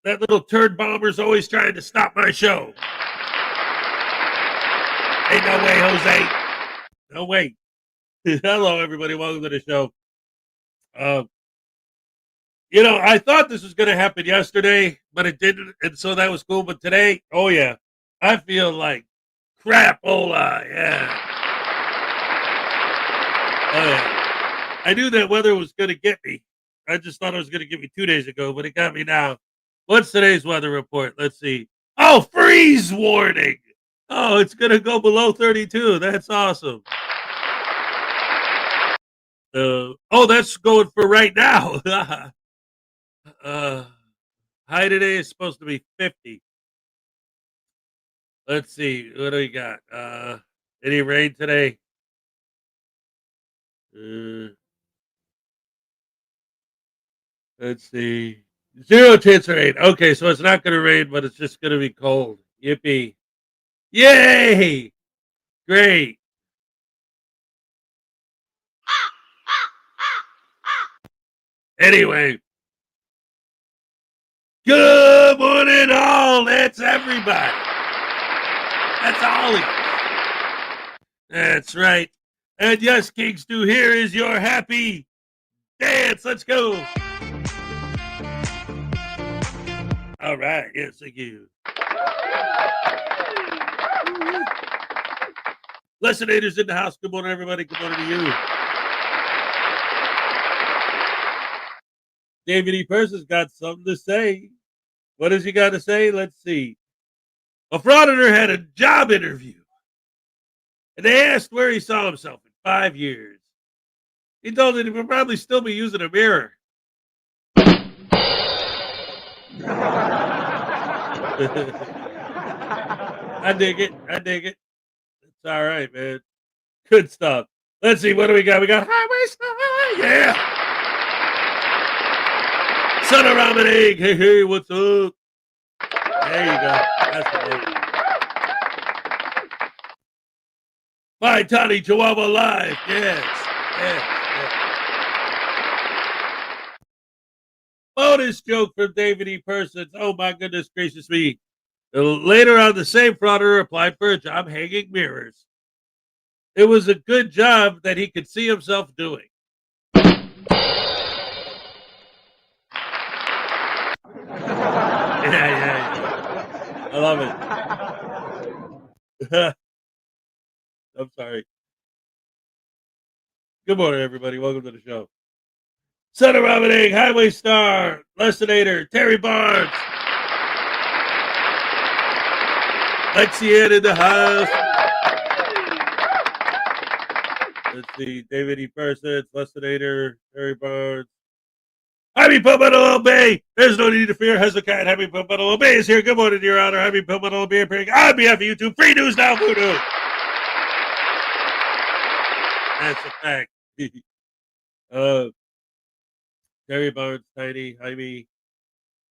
That little turd bomber's always trying to stop my show. Ain't no way, Jose. No way. Hello, everybody. Welcome to the show. I thought this was going to happen yesterday, but it didn't, and so that was cool. But today, oh yeah, I feel like crapola. Yeah. Oh yeah. I knew that weather was going to get me. I just thought it was going to get me 2 days ago, but it got me now. What's today's weather report? Let's see. Oh, freeze warning. Oh, it's going to go below 32. That's awesome. That's going for right now. High today is supposed to be 50. Let's see. What do we got? Any rain today? Let's see. 0 chance of rain. Okay, so it's not going to rain, but it's just going to be cold. Yippee. Yay! Great. Anyway. Good morning, all. That's everybody. That's all. That's right. And yes, King Stu, here is your happy dance. Let's go. All right. Yes, thank you. Listeners in the house. Good morning, everybody. Good morning to you. David E. Person's got something to say. What has he got to say? Let's see. A frauditor had a job interview, and they asked where he saw himself in 5 years. He told them he would probably still be using a mirror. I dig it. It's all right, man. Good stuff. Let's see, what do we got? We got Highway Star. Yeah. Son of ramen egg. Hey, what's up? There you go. That's right. My tiny Chihuahua live. Yes. Bonus joke from David E. Persons. Oh my goodness gracious me. Later on, the same frauditor applied for a job hanging mirrors. It was a good job that he could see himself doing. Yeah. I love it. I'm sorry. Good morning, everybody. Welcome to the show. Son of ramen egg, Highway Star, Lessinator, Terry Barnes. Lexi Ann in the house. Let's see, David E. Persons, Lessinator, Terry Barnes. Happy Palmetto Bay. There's no need to fear. Hezokuai and Happy Palmetto Bay is here. Good morning, Your Honor. Happy Palmetto Bay appearing on behalf of YouTube. Free news now, Voodoo. That's a fact. Terry Barnes, Tiny, Jaime,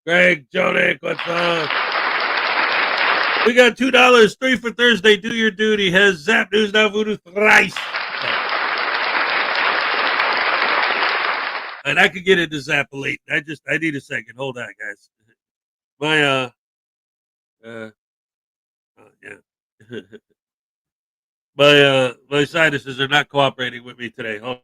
Greg, Jonick, what's up? We got $2, 3 for Thursday. Do your duty. Has Zap News now, Voodoo thrice. And I could get into Zap late. I need a second. Hold on, guys. My my sinuses are not cooperating with me today. Hold on.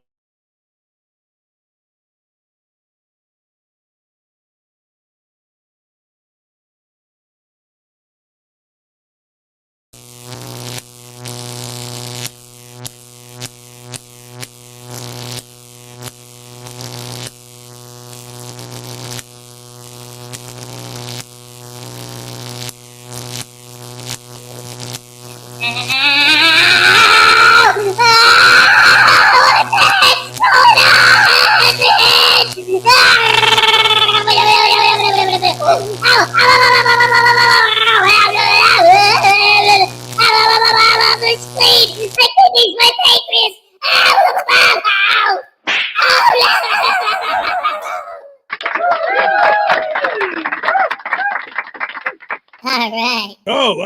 All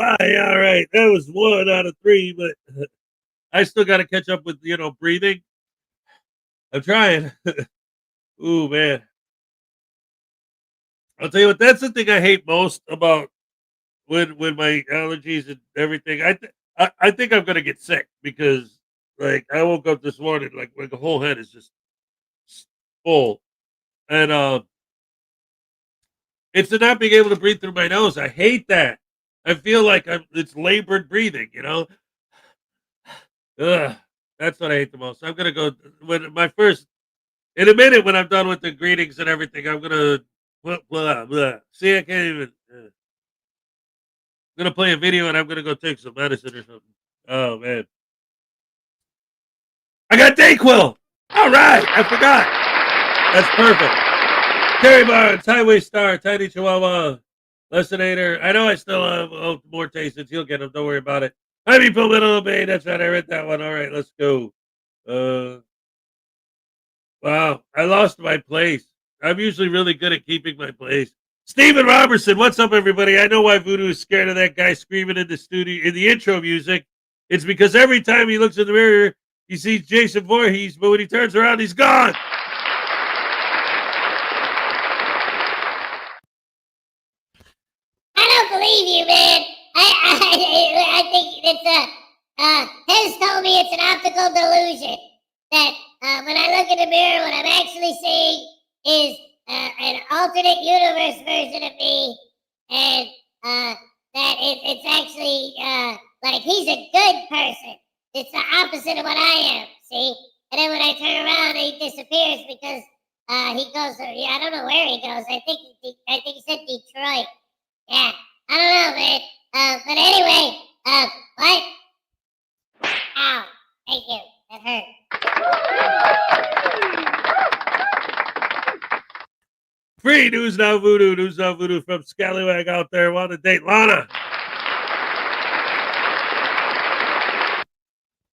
right. That was 1 out of 3, but I still got to catch up with, breathing. I'm trying. Ooh, man. I'll tell you what, that's the thing I hate most about when my allergies and everything. I think I'm going to get sick because, like, I woke up this morning, like the whole head is just full. And it's not being able to breathe through my nose. I hate that. I feel like it's labored breathing, Ugh, that's what I hate the most. I'm gonna go in a minute when I'm done with the greetings and everything. I'm gonna blah. See, I can't even. I'm gonna play a video and I'm gonna go take some medicine or something. Oh man, I got Dayquil. All right, I forgot. That's perfect. Terry Barnes, Highway Star, Tiny Chihuahua, Lessinator. I know I still have more tastings. You'll get them. Don't worry about it. Happy Palmetto Bay. That's right. I read that one. All right, let's go. Wow, I lost my place. I'm usually really good at keeping my place. Stephen Robertson, what's up, everybody? I know why Voodoo is scared of that guy screaming in the studio in the intro music. It's because every time he looks in the mirror, he sees Jason Voorhees, but when he turns around, he's gone. I don't believe you, man. I think it's Hez told me it's an optical delusion. That when I look in the mirror, what I'm actually seeing is an alternate universe version of me, and that it's actually like he's a good person. It's the opposite of what I am. See, and then when I turn around, he disappears because he goes. I don't know where he goes. I think he said Detroit. Yeah, I don't know, man. But anyway, what? Ow! Thank you. That hurt. Free News Now Voodoo from Scallywag out there. Want to date Lana?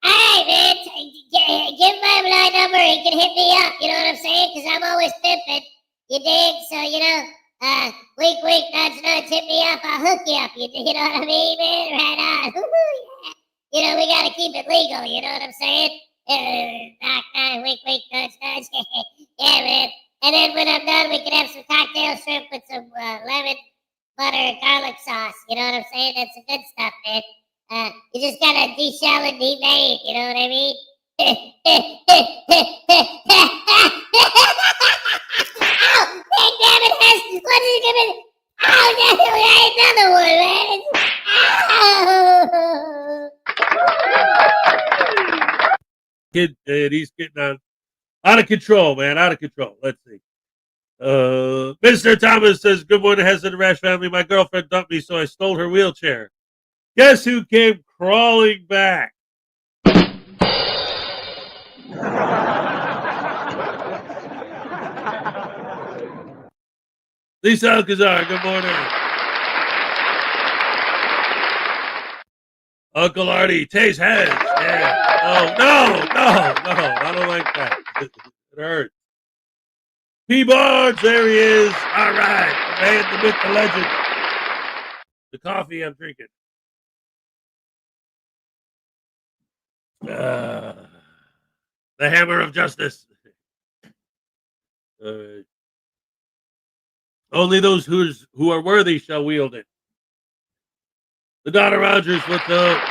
Hey, man. can hit me up, you know what I'm saying? Because I'm always pimping. You dig? So, wink, wink, nudge, nudge, hit me up. I'll hook you up. You know what I mean, man? Right on. Yeah. We got to keep it legal, you know what I'm saying? Knock, knock, wink, wink, nudge, nudge. Yeah, man. And then when I'm done, we can have some cocktail shrimp with some lemon, butter, garlic sauce. You know what I'm saying? That's the good stuff, man. You just gotta de-shell and de-vein, you know what I mean? Oh, dang damn it, Hez! What is it gonna... Oh, another one, man! Kid, he's getting out of control, man. Out of control. Let's see. Mr. Thomas says, good morning, Hez and the Rash family. My girlfriend dumped me, so I stole her wheelchair. Guess who came crawling back? Lisa Alcazar, good morning. Uncle Artie, Tay's Hez. Yeah. Oh, no. I don't like that. It hurts. P-Bards, there he is. All right. The man, the myth, the legend. The coffee I'm drinking. The hammer of justice. Only those who are worthy shall wield it. The Donna Rogers, what's up?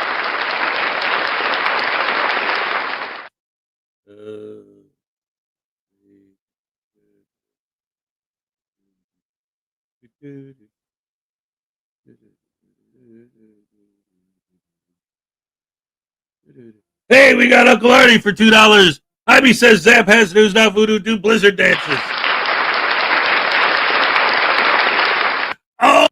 Hey, we got Uncle Artie for $2. Ivy says Zap has news now. Voodoo do blizzard dances. Oh!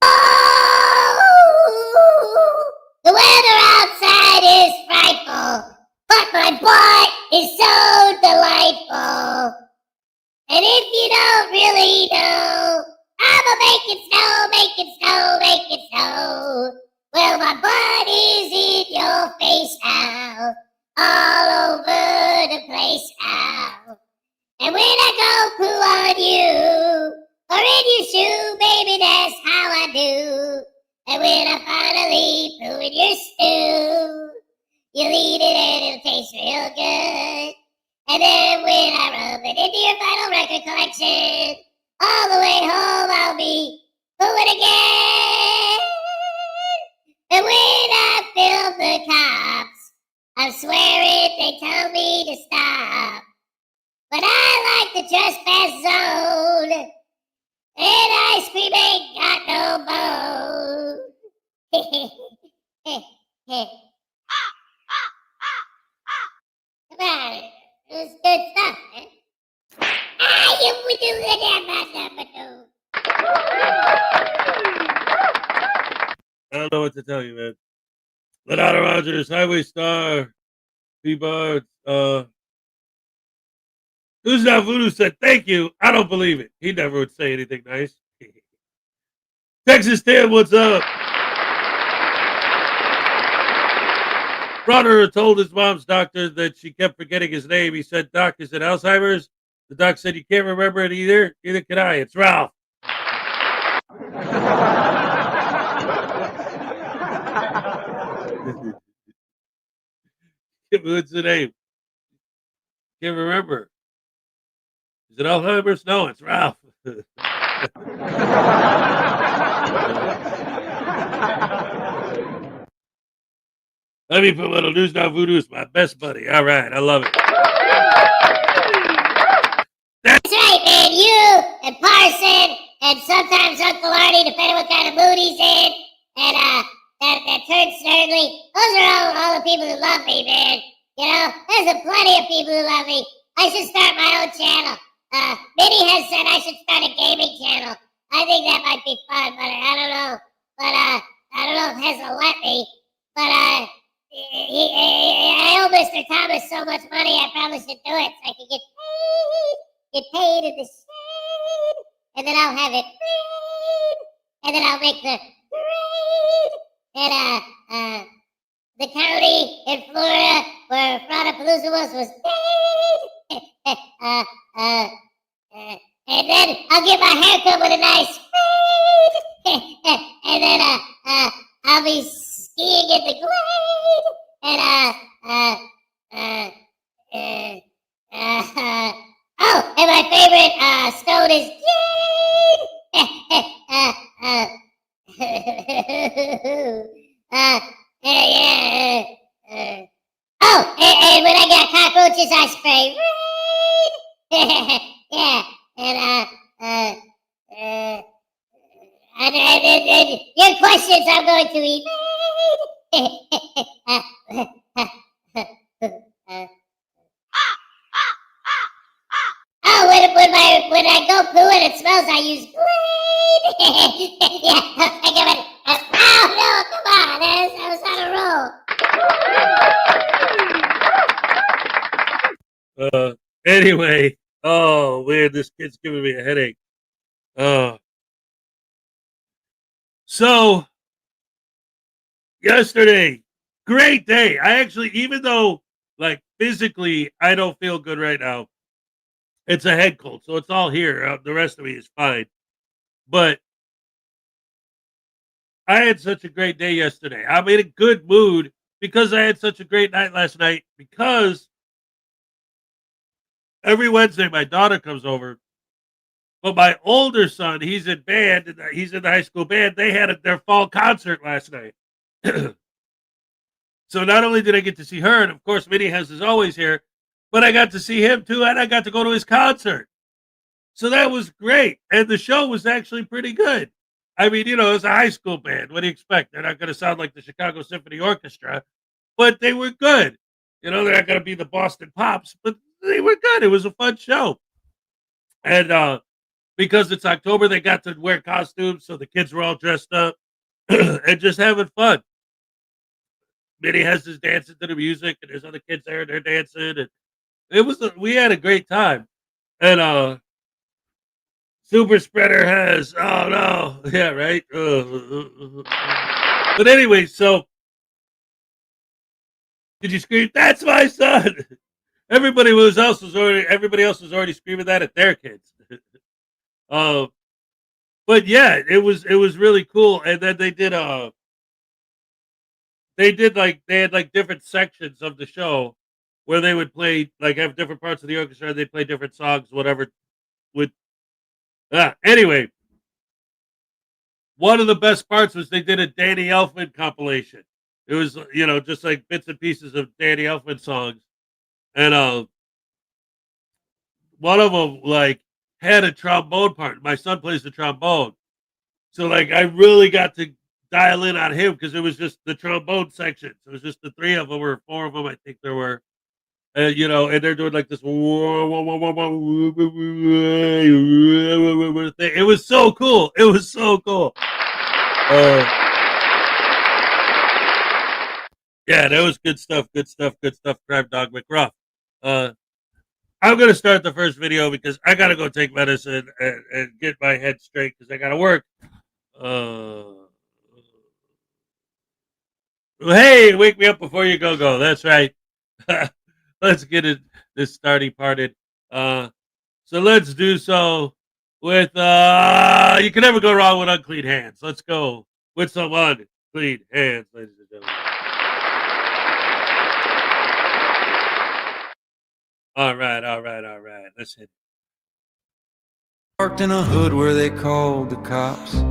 The weather outside is frightful, but my butt is so delightful. And if you don't really know, I'ma make it snow, make it snow, make it snow. Well, my butt is in your face now, all over the place now. And when I go poo on you, or in your shoe, baby, that's how I do. And when I finally poo in your stew, you'll eat it and it'll taste real good. And then when I rub it into your final record collection, all the way home I'll be pooing again. And when I film the cops, I'm swearing they tell me to stop. But I like the trespass zone, and ice cream ain't got no bone. Come on, it was good stuff, man. We do the I don't know what to tell you, man. Lenata Rogers, Highway Star, P-Bards, Who's Not Voodoo said, thank you. I don't believe it. He never would say anything nice. Texas Tim, what's up? Frauditor told his mom's doctor that she kept forgetting his name. He said, Doc, is it Alzheimer's? The doc said, you can't remember it either? Neither can I. It's Ralph. What's the name? Can't remember. Is it Alzheimer's? No, it's Ralph. Let me put a little news now. Voodoo is my best buddy. All right, I love it. That's right, man. You and Parson and sometimes Uncle Artie, depending what kind of mood he's in, and that turd Snurdly. Those are all the people who love me, man. You know, there's plenty of people who love me. I should start my own channel. Minnie has said I should start a gaming channel. I think that might be fun, but I don't know. But I don't know if Hez will let me. But I owe Mr. Thomas so much money, I probably should do it so I can get paid in the shade, and then I'll have it rain, and then I'll make the rain, and the county in Florida where Fraudapalooza was paid. and then I'll get my haircut with a nice fade, and then I'll be skiing in the glade, and oh, and my favorite stone is jade. Oh, and when I got cockroaches, I spray raid. Yeah, and your questions I'm going to evade. Oh, when I go poo and it smells, I use Glade. Yeah, I give it. Oh no, come on, I was on a roll. Anyway, oh man, this kid's giving me a headache. So yesterday, great day. I actually, even though like physically I don't feel good right now, it's a head cold, so it's all here. The rest of me is fine. But I had such a great day yesterday. I'm in a good mood because I had such a great night last night. Because every Wednesday my daughter comes over, but my older son, he's in band, and he's in the high school band. They had their fall concert last night. So not only did I get to see her, and of course Minnie is always here, but I got to see him too, and I got to go to his concert. So that was great. And the show was actually pretty good. I mean, you know, it's a high school band. What do you expect? They're not going to sound like the Chicago Symphony Orchestra, but they were good. You know, they're not going to be the Boston Pops, but they were good. It was a fun show. And because it's October, they got to wear costumes, so the kids were all dressed up and just having fun. Minnie has his dancing to the music, and there's other kids there, and they're dancing, and we had a great time. And Super Spreader has, oh no, yeah, right. But anyway, so did you scream? That's my son. Everybody else was already screaming that at their kids. But yeah, it was really cool. And then they had like different sections of the show where they would play, like have different parts of the orchestra. They play different songs, whatever. Anyway, one of the best parts was they did a Danny Elfman compilation. It was, you know, just like bits and pieces of Danny Elfman songs. And one of them like had a trombone part. My son plays the trombone. So like I really got to dial in on him because it was just the trombone section. So it was just the three of them or four of them, I think there were. You know, and they're doing like this. It was so cool. It was so cool. Yeah, that was good stuff. Good stuff. Good stuff. Crime Dog McGruff. I'm gonna start the first video because I gotta go take medicine and get my head straight because I gotta work. Hey, wake me up before you go. That's right. Let's get this starting parted. So let's do so with you can never go wrong with unclean hands. Let's go with some unclean hands, ladies and gentlemen. All right. Let's hit it. Parked in a hood where they called the cops.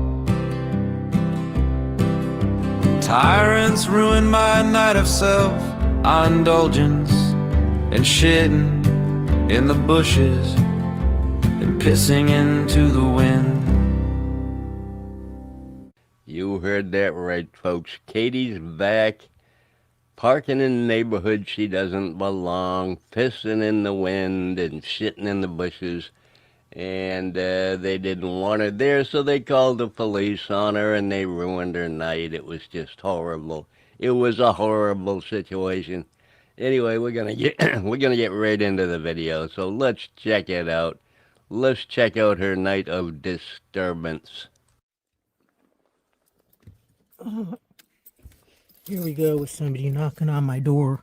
Tyrants ruined my night of self-indulgence and shitting in the bushes and pissing into the wind. You heard that right, folks. Katie's back, parking in the neighborhood she doesn't belong, pissing in the wind and shitting in the bushes. And they didn't want her there, so they called the police on her, and they ruined her night. It was just horrible. It was a horrible situation. Anyway, we're gonna get right into the video. So let's check it out. Let's check out her night of disturbance. Here we go with somebody knocking on my door.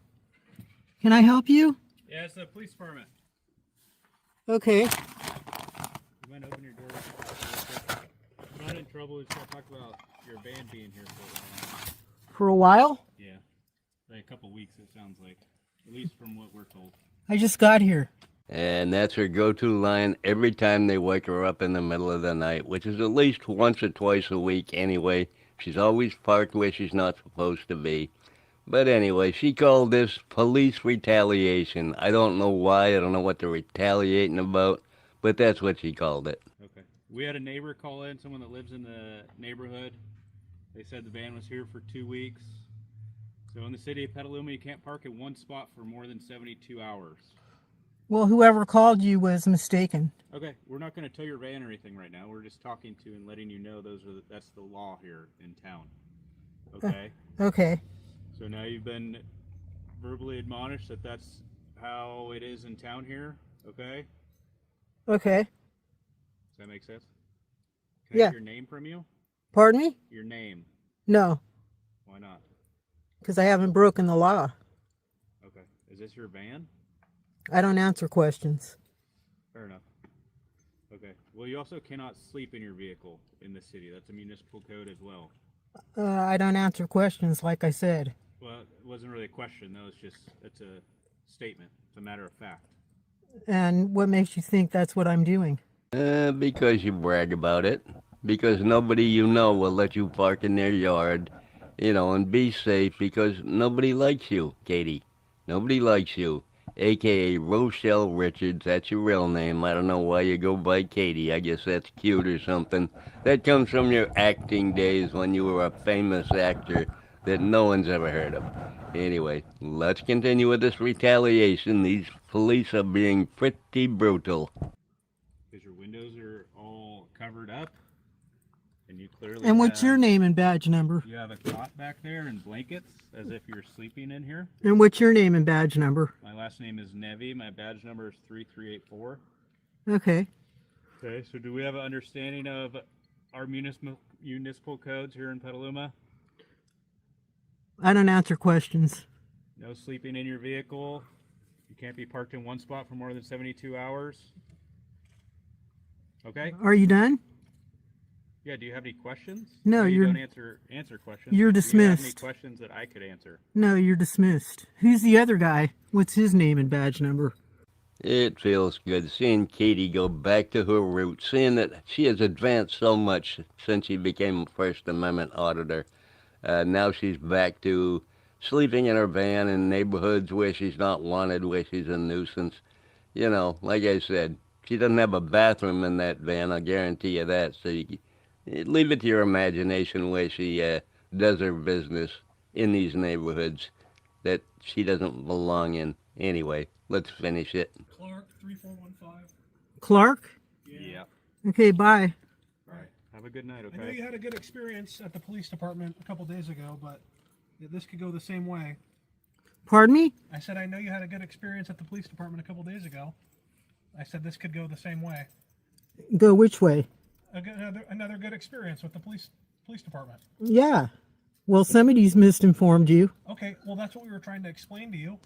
Can I help you? Yeah, it's a police permit. Okay. You mind open your door real quick? I'm not in trouble. We just gotta talk about your van being here for a while. For a while? Yeah. Like a couple weeks, it sounds like. At least from what we're told. I just got here. And that's her go-to line every time they wake her up in the middle of the night, which is at least once or twice a week anyway. She's always parked where she's not supposed to be. But anyway, she called this police retaliation. I don't know why. I don't know what they're retaliating about, but that's what she called it. Okay. We had a neighbor call in, someone that lives in the neighborhood. They said the van was here for 2 weeks. So in the city of Petaluma, you can't park in one spot for more than 72 hours. Well, whoever called you was mistaken. Okay, we're not going to tow your van or anything right now. We're just talking to and letting you know that's the law here in town. Okay? Okay. So now you've been verbally admonished that that's how it is in town here. Okay? Okay. Does that make sense? Can I Yeah. have your name from you? Pardon me? Your name. No, Why not? because I haven't broken the law. Okay. Is this your van? I don't answer questions. Fair enough. Okay. Well, you also cannot sleep in your vehicle in the city. That's a municipal code as well. I don't answer questions, like I said. Well, it wasn't really a question. That was it's a statement. It's a matter of fact. And what makes you think that's what I'm doing? Because you brag about it. Because nobody you know will let you park in their yard, and be safe because nobody likes you, Katie. Nobody likes you. A.K.A. Rochelle Richards, that's your real name. I don't know why you go by Katie. I guess that's cute or something. That comes from your acting days when you were a famous actor that no one's ever heard of. Anyway, let's continue with this retaliation. These police are being pretty brutal. Because your windows are all covered up. And you clearly And what's your name and badge number? You have a cot back there and blankets as if you're sleeping in here. And what's your name and badge number? My last name is Nevi. My badge number is 3384. Okay. Okay, so do we have an understanding of our municipal codes here in Petaluma? I don't answer questions. No sleeping in your vehicle. You can't be parked in one spot for more than 72 hours. Okay? Are you done? Yeah, do you have any questions? No, you you're- don't answer questions. you're Do you have any dismissed. questions that I could answer? No, you're dismissed. Who's the other guy? What's his name and badge number? It feels good seeing Katie go back to her roots, seeing that she has advanced so much since she became a First Amendment auditor. Now she's back to sleeping in her van in neighborhoods where she's not wanted, where she's a nuisance. Like I said, she doesn't have a bathroom in that van, I'll guarantee you that. So you leave it to your imagination where she does her business in these neighborhoods that she doesn't belong in. Anyway, let's finish it. Clark 3415. Clark? Yeah. Okay, bye. All right. Have a good night, I know okay? you had a good experience at the police department a couple days ago, but this could go the same way. Pardon me? I said I know you had a good experience at the police department a couple days ago. I said this could go the same way. Go which way? Another good experience with the police department. Yeah. Well, somebody's misinformed you. Okay, well that's what we were trying to explain to you.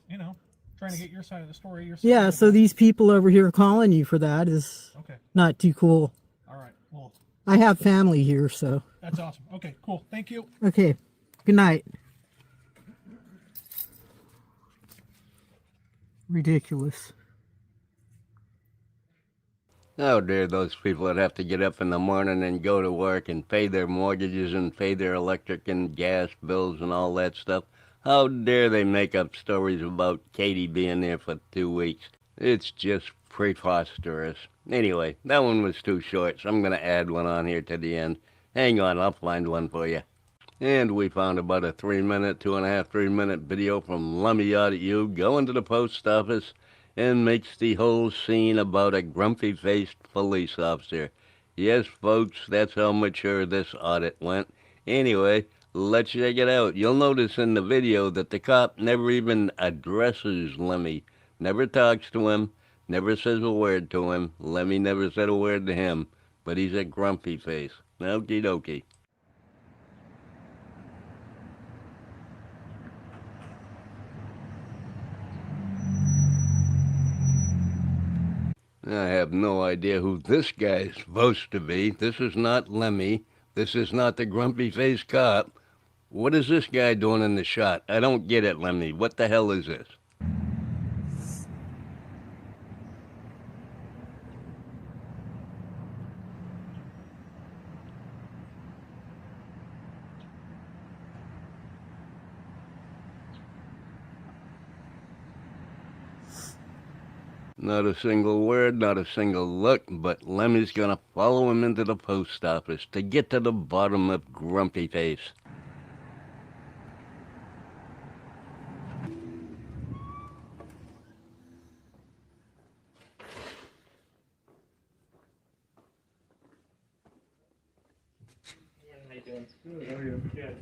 Trying to get your side of the story. Your side Yeah, of so the- these people over here calling you for that is Okay, not too cool. all right. Well, I have family here, so. that's awesome. Okay, cool. Thank you. Okay. Good night. Ridiculous. How dare those people that have to get up in the morning and go to work and pay their mortgages and pay their electric and gas bills and all that stuff. How dare they make up stories about Katie being there for 2 weeks? It's just preposterous. Anyway, that one was too short, so I'm going to add one on here to the end. Hang on, I'll find one for you. And we found about a 3-minute, 2.5, 3-minute video from Lummy Audit U going to the post office and makes the whole scene about a grumpy-faced police officer. Yes, folks, that's how mature this audit went. Anyway, let's check it out. You'll notice in the video that the cop never even addresses Lemmy, never talks to him, never says a word to him. Lemmy never said a word to him, but he's a grumpy face. Okie dokie. I have no idea who this guy is supposed to be. This is not Lemmy. This is not the grumpy-faced cop. What is this guy doing in the shot? I don't get it, Lemmy. What the hell is this? Not a single word, not a single look, but Lemmy's gonna follow him into the post office to get to the bottom of Grumpy Face. How you doing? Good. How are you? Good.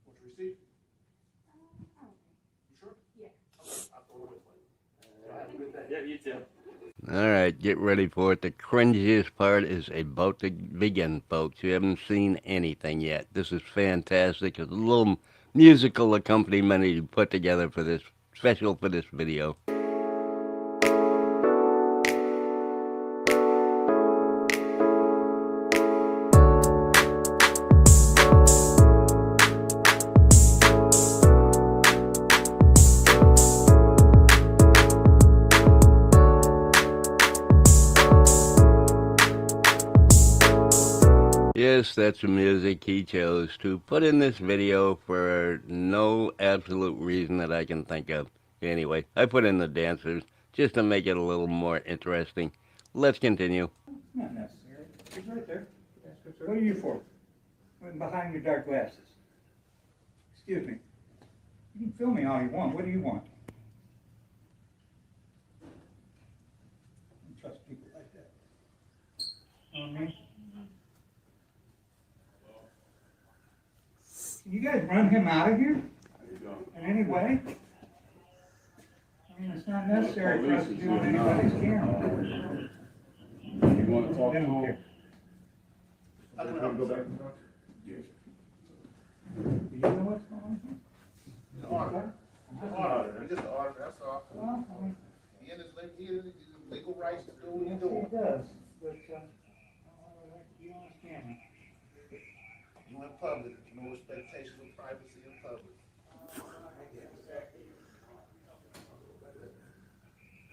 What's your receipt? You sure? Yeah. I'll throw it away for you. Have a good day. Yeah, you too. All right, get ready for it. The cringiest part is about to begin, folks. You haven't seen anything yet. This is fantastic. It's a little musical accompaniment you put together for this, special for this video. Yes, that's the music he chose to put in this video for no absolute reason that I can think of. Anyway, I put in the dancers just to make it a little more interesting. Let's continue. Not necessary. He's right there. What are you for? What's behind your dark glasses? Excuse me. You can film me all you want. What do you want? I don't trust people like that. You know what I mean? Can you guys run him out of here? In any way? I mean, it's not necessary for us to do on anybody's camera. You want to talk I to don't him? care. I can go back and talk? Yeah. Do you know what's going on here? The auditor. He's just the auditor, that's all. Well, I mean, He has his legal rights to do what he's yes, doing. he does, but, I don't like to be on camera. You in public, no expectations of privacy in public.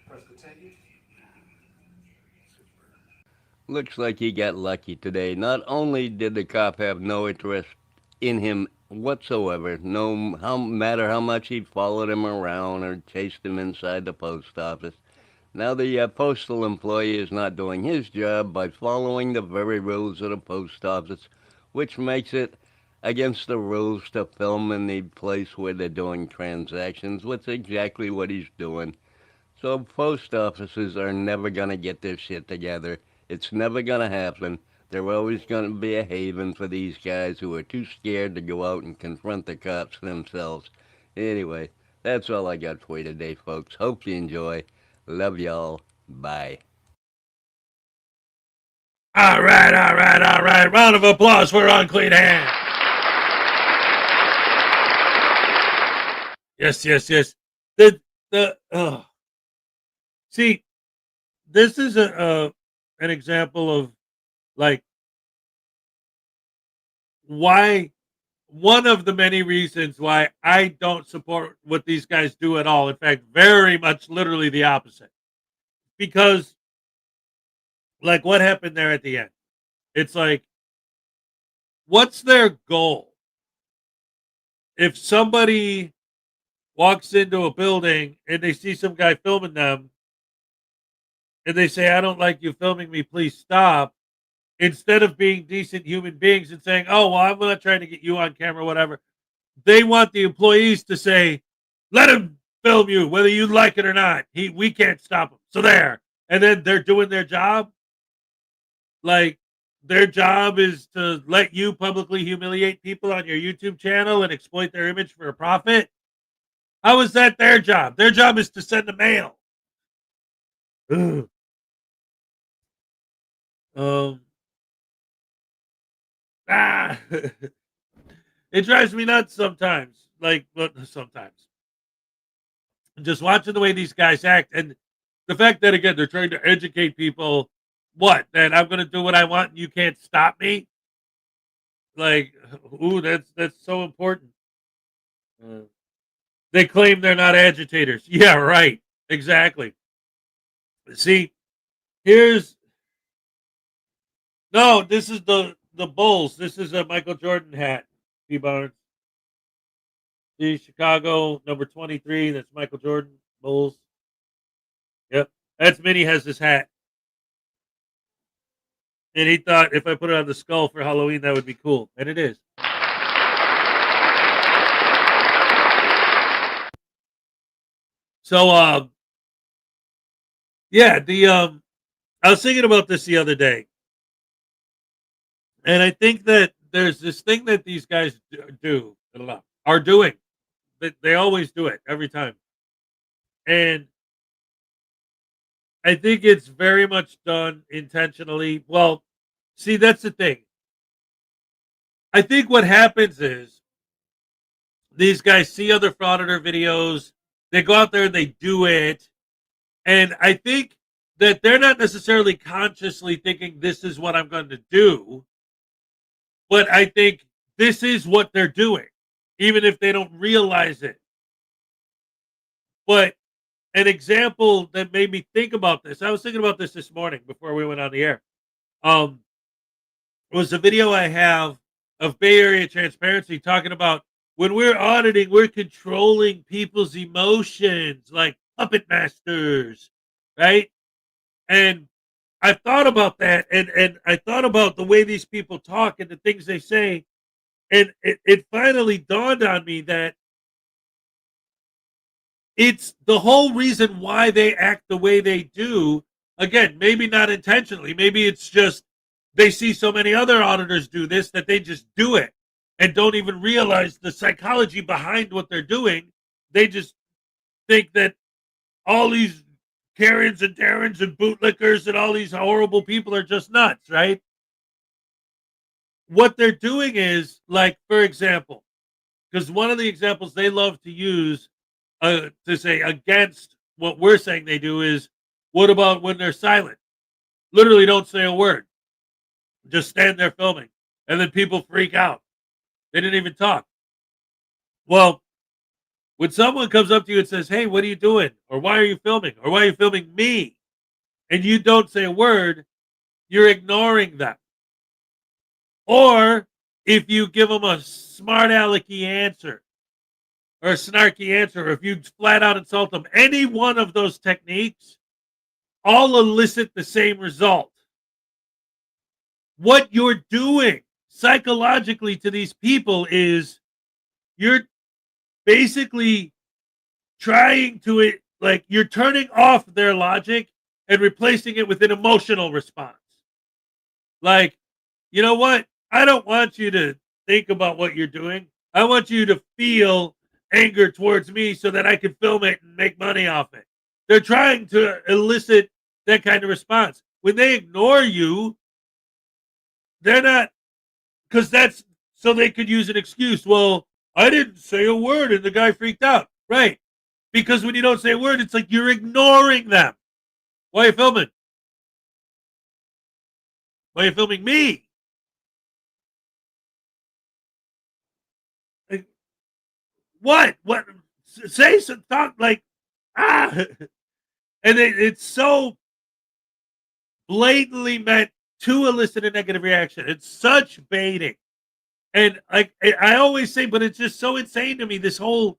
Press continue. Looks like he got lucky today. Not only did the cop have no interest in him whatsoever, no matter how much he followed him around or chased him inside the post office, now the postal employee is not doing his job by following the very rules of the post office, which makes it against the rules to film in the place where they're doing transactions, which is exactly what he's doing. So post offices are never going to get their shit together. It's never going to happen. They're always going to be a haven for these guys who are too scared to go out and confront the cops themselves. Anyway, that's all I got for you today, folks. Hope you enjoy. Love y'all. Bye. All right, all right, all right. Round of applause for Unclean Hands. Yes, yes, yes. See, this is an example of like why one of the many reasons why I don't support what these guys do at all. In fact, very much literally the opposite. Because like what happened there at the end? It's like, what's their goal? If somebody walks into a building and they see some guy filming them and they say, I don't like you filming me, please stop. Instead of being decent human beings and saying, oh, well, I'm not trying to get you on camera, whatever. They want the employees to say, let him film you, whether you like it or not. We can't stop him. So there. And then they're doing their job. Like, their job is to let you publicly humiliate people on your YouTube channel and exploit their image for a profit. How is that their job? Their job is to send a mail. Ugh. It drives me nuts sometimes. Like, well, sometimes. Just watching the way these guys act, and the fact that, again, they're trying to educate people. What? That I'm going to do what I want and you can't stop me? Like, ooh, that's so important. They claim they're not agitators. Yeah, right. Exactly. See, here's no. This is the Bulls. This is a Michael Jordan hat. P. Barnes. See, Chicago number 23. That's Michael Jordan Bulls. Yep, that's Minnie has this hat, and he thought if I put it on the skull for Halloween, that would be cool, and it is. So, yeah, I was thinking about this the other day, and I think that there's this thing that these guys are doing. That they always do it every time, and I think it's very much done intentionally. Well, see, that's the thing. I think what happens is these guys see other frauditor videos, they go out there and they do it, and I think that they're not necessarily consciously thinking this is what I'm going to do, but I think this is what they're doing, even if they don't realize it. But an example that made me think about this, I was thinking about this morning before we went on the air. Was a video I have of Bay Area transparency talking about when we're auditing, we're controlling people's emotions like puppet masters, right? And I thought about that, and I thought about the way these people talk and the things they say, and it finally dawned on me that it's the whole reason why they act the way they do. Again, maybe not intentionally. Maybe it's just they see so many other auditors do this that they just do it and don't even realize the psychology behind what they're doing. They just think that all these Karens and Darrens and bootlickers and all these horrible people are just nuts, right? What they're doing is, like, for example, because one of the examples they love to use to say against what we're saying they do is, what about when they're silent? Literally don't say a word. Just stand there filming. And then people freak out. They didn't even talk. Well, when someone comes up to you and says, hey, what are you doing? Or why are you filming? Or why are you filming me? And you don't say a word, you're ignoring them. Or if you give them a smart alecky answer or a snarky answer, or if you flat out insult them, any one of those techniques all elicit the same result. What you're doing psychologically to these people is you're basically trying to, like, you're turning off their logic and replacing it with an emotional response. Like, you know what? I don't want you to think about what you're doing. I want you to feel anger towards me so that I can film it and make money off it. They're trying to elicit that kind of response. When they ignore you, they're not, because that's so they could use an excuse. Well, I didn't say a word and the guy freaked out. Right. Because when you don't say a word, it's like you're ignoring them. Why are you filming? Why are you filming me? Like, what? What? Say some talk like, and it's so blatantly meant to elicit a negative reaction. It's such baiting. And I always say, but it's just so insane to me, this whole,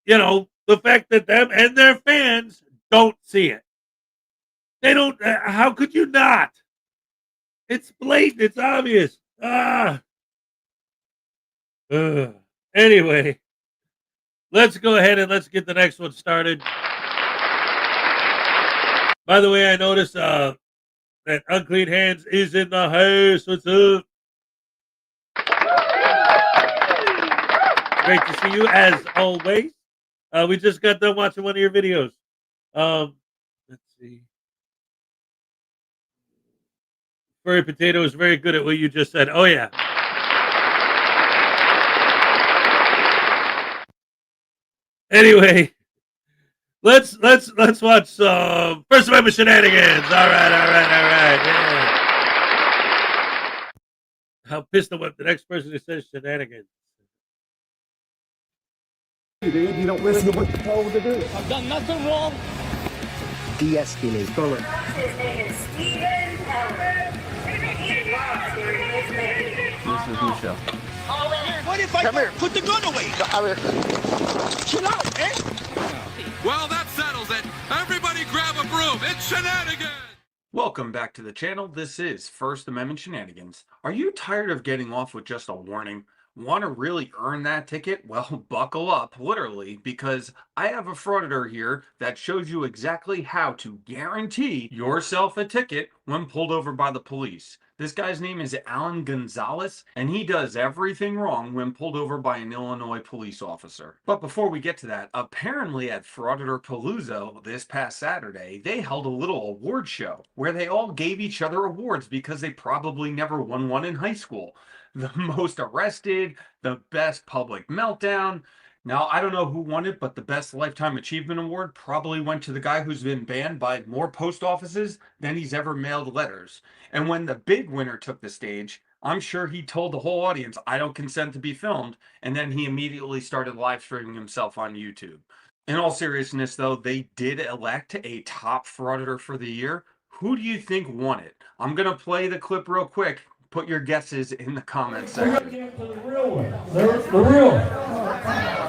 the fact that them and their fans don't see it. They don't, how could you not? It's blatant, it's obvious. Anyway, let's go ahead and let's get the next one started. By the way, I noticed that Unclean Hands is in the house. What's up? Great to see you as always. We just got done watching one of your videos. Let's see. Furry Potato is very good at what you just said. Oh, yeah. Anyway, let's watch some First Amendment shenanigans. All right. Yeah. How pissed I'm at the next person who says shenanigans. Dude, you don't listen to what you're told to do. I've done nothing wrong. De-escalate. Follow. This is Michelle. What if I put the gun away? Chill out, eh? Well, that settles it. Everybody grab a broom. It's shenanigans. Welcome back to the channel. This is First Amendment Shenanigans. Are you tired of getting off with just a warning? Want to really earn that ticket? Well, buckle up, literally, because I have a Frauditor here that shows you exactly how to guarantee yourself a ticket when pulled over by the police. This guy's name is Alan Gonzalez, and he does everything wrong when pulled over by an Illinois police officer. But before we get to that, apparently at Frauditor Palooza this past Saturday, they held a little award show where they all gave each other awards because they probably never won one in high school. The most arrested, the best public meltdown. Now, I don't know who won it, but the best lifetime achievement award probably went to the guy who's been banned by more post offices than he's ever mailed letters. And when the big winner took the stage, I'm sure he told the whole audience, I don't consent to be filmed. And then he immediately started live streaming himself on YouTube. In all seriousness, though, they did elect a top frauditor for the year. Who do you think won it? I'm going to play the clip real quick. Put your guesses in the comments section. We're going to get to the real one. The real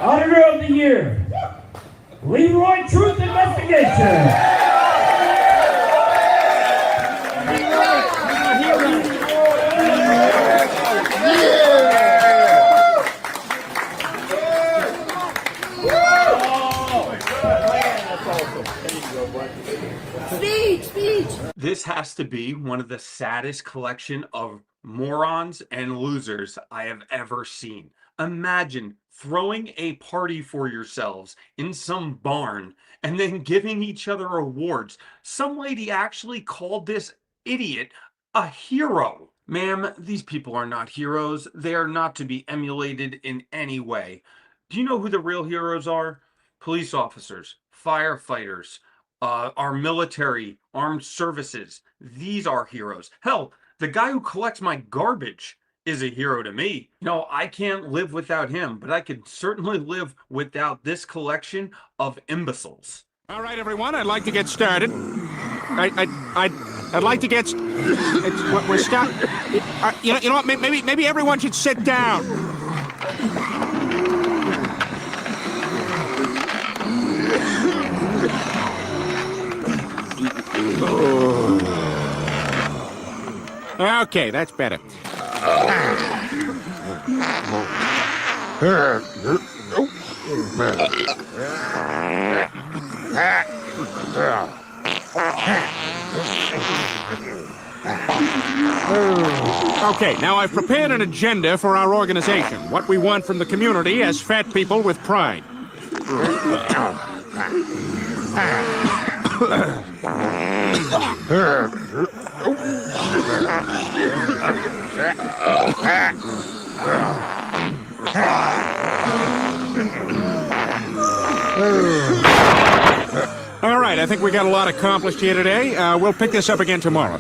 Auditor of the Year, Leroy Truth Investigation. This has to be one of the saddest collection of morons and losers I have ever seen. Imagine throwing a party for yourselves in some barn and then giving each other awards. Some lady actually called this idiot a hero. Ma'am, these people are not heroes. They are not to be emulated in any way. Do you know who the real heroes are? Police officers, firefighters, our military, armed services. These are heroes. Hell, the guy who collects my garbage is a hero to me. No, I can't live without him, but I can certainly live without this collection of imbeciles. All right, everyone, I'd like to get started. I'd like to get. We're starting. You know what? Maybe everyone should sit down. Okay, that's better. Okay, now I've prepared an agenda for our organization. What we want from the community as fat people with pride. All right, I think we got a lot accomplished here today. We'll pick this up again tomorrow.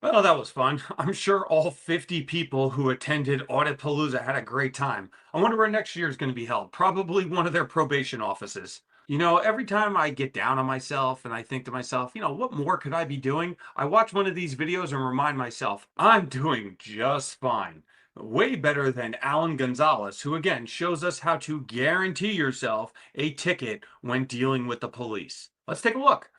Well, that was fun. I'm sure all 50 people who attended Audit Palooza had a great time. I wonder where next year is going to be held. Probably one of their probation offices. You know, every time I get down on myself and I think to myself, you know, what more could I be doing? I watch one of these videos and remind myself, I'm doing just fine. Way better than Alan Gonzalez, who again shows us how to guarantee yourself a ticket when dealing with the police. Let's take a look.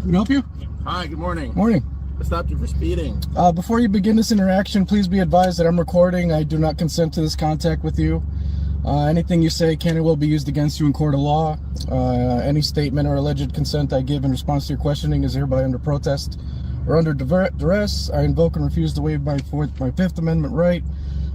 Can I help you? Hi, good morning. Morning. I stopped you for speeding. Before you begin this interaction, please be advised that I'm recording. I do not consent to this contact with you. Anything you say can and will be used against you in court of law. Any statement or alleged consent I give in response to your questioning is hereby under protest or under duress. I invoke and refuse to waive my Fifth Amendment right,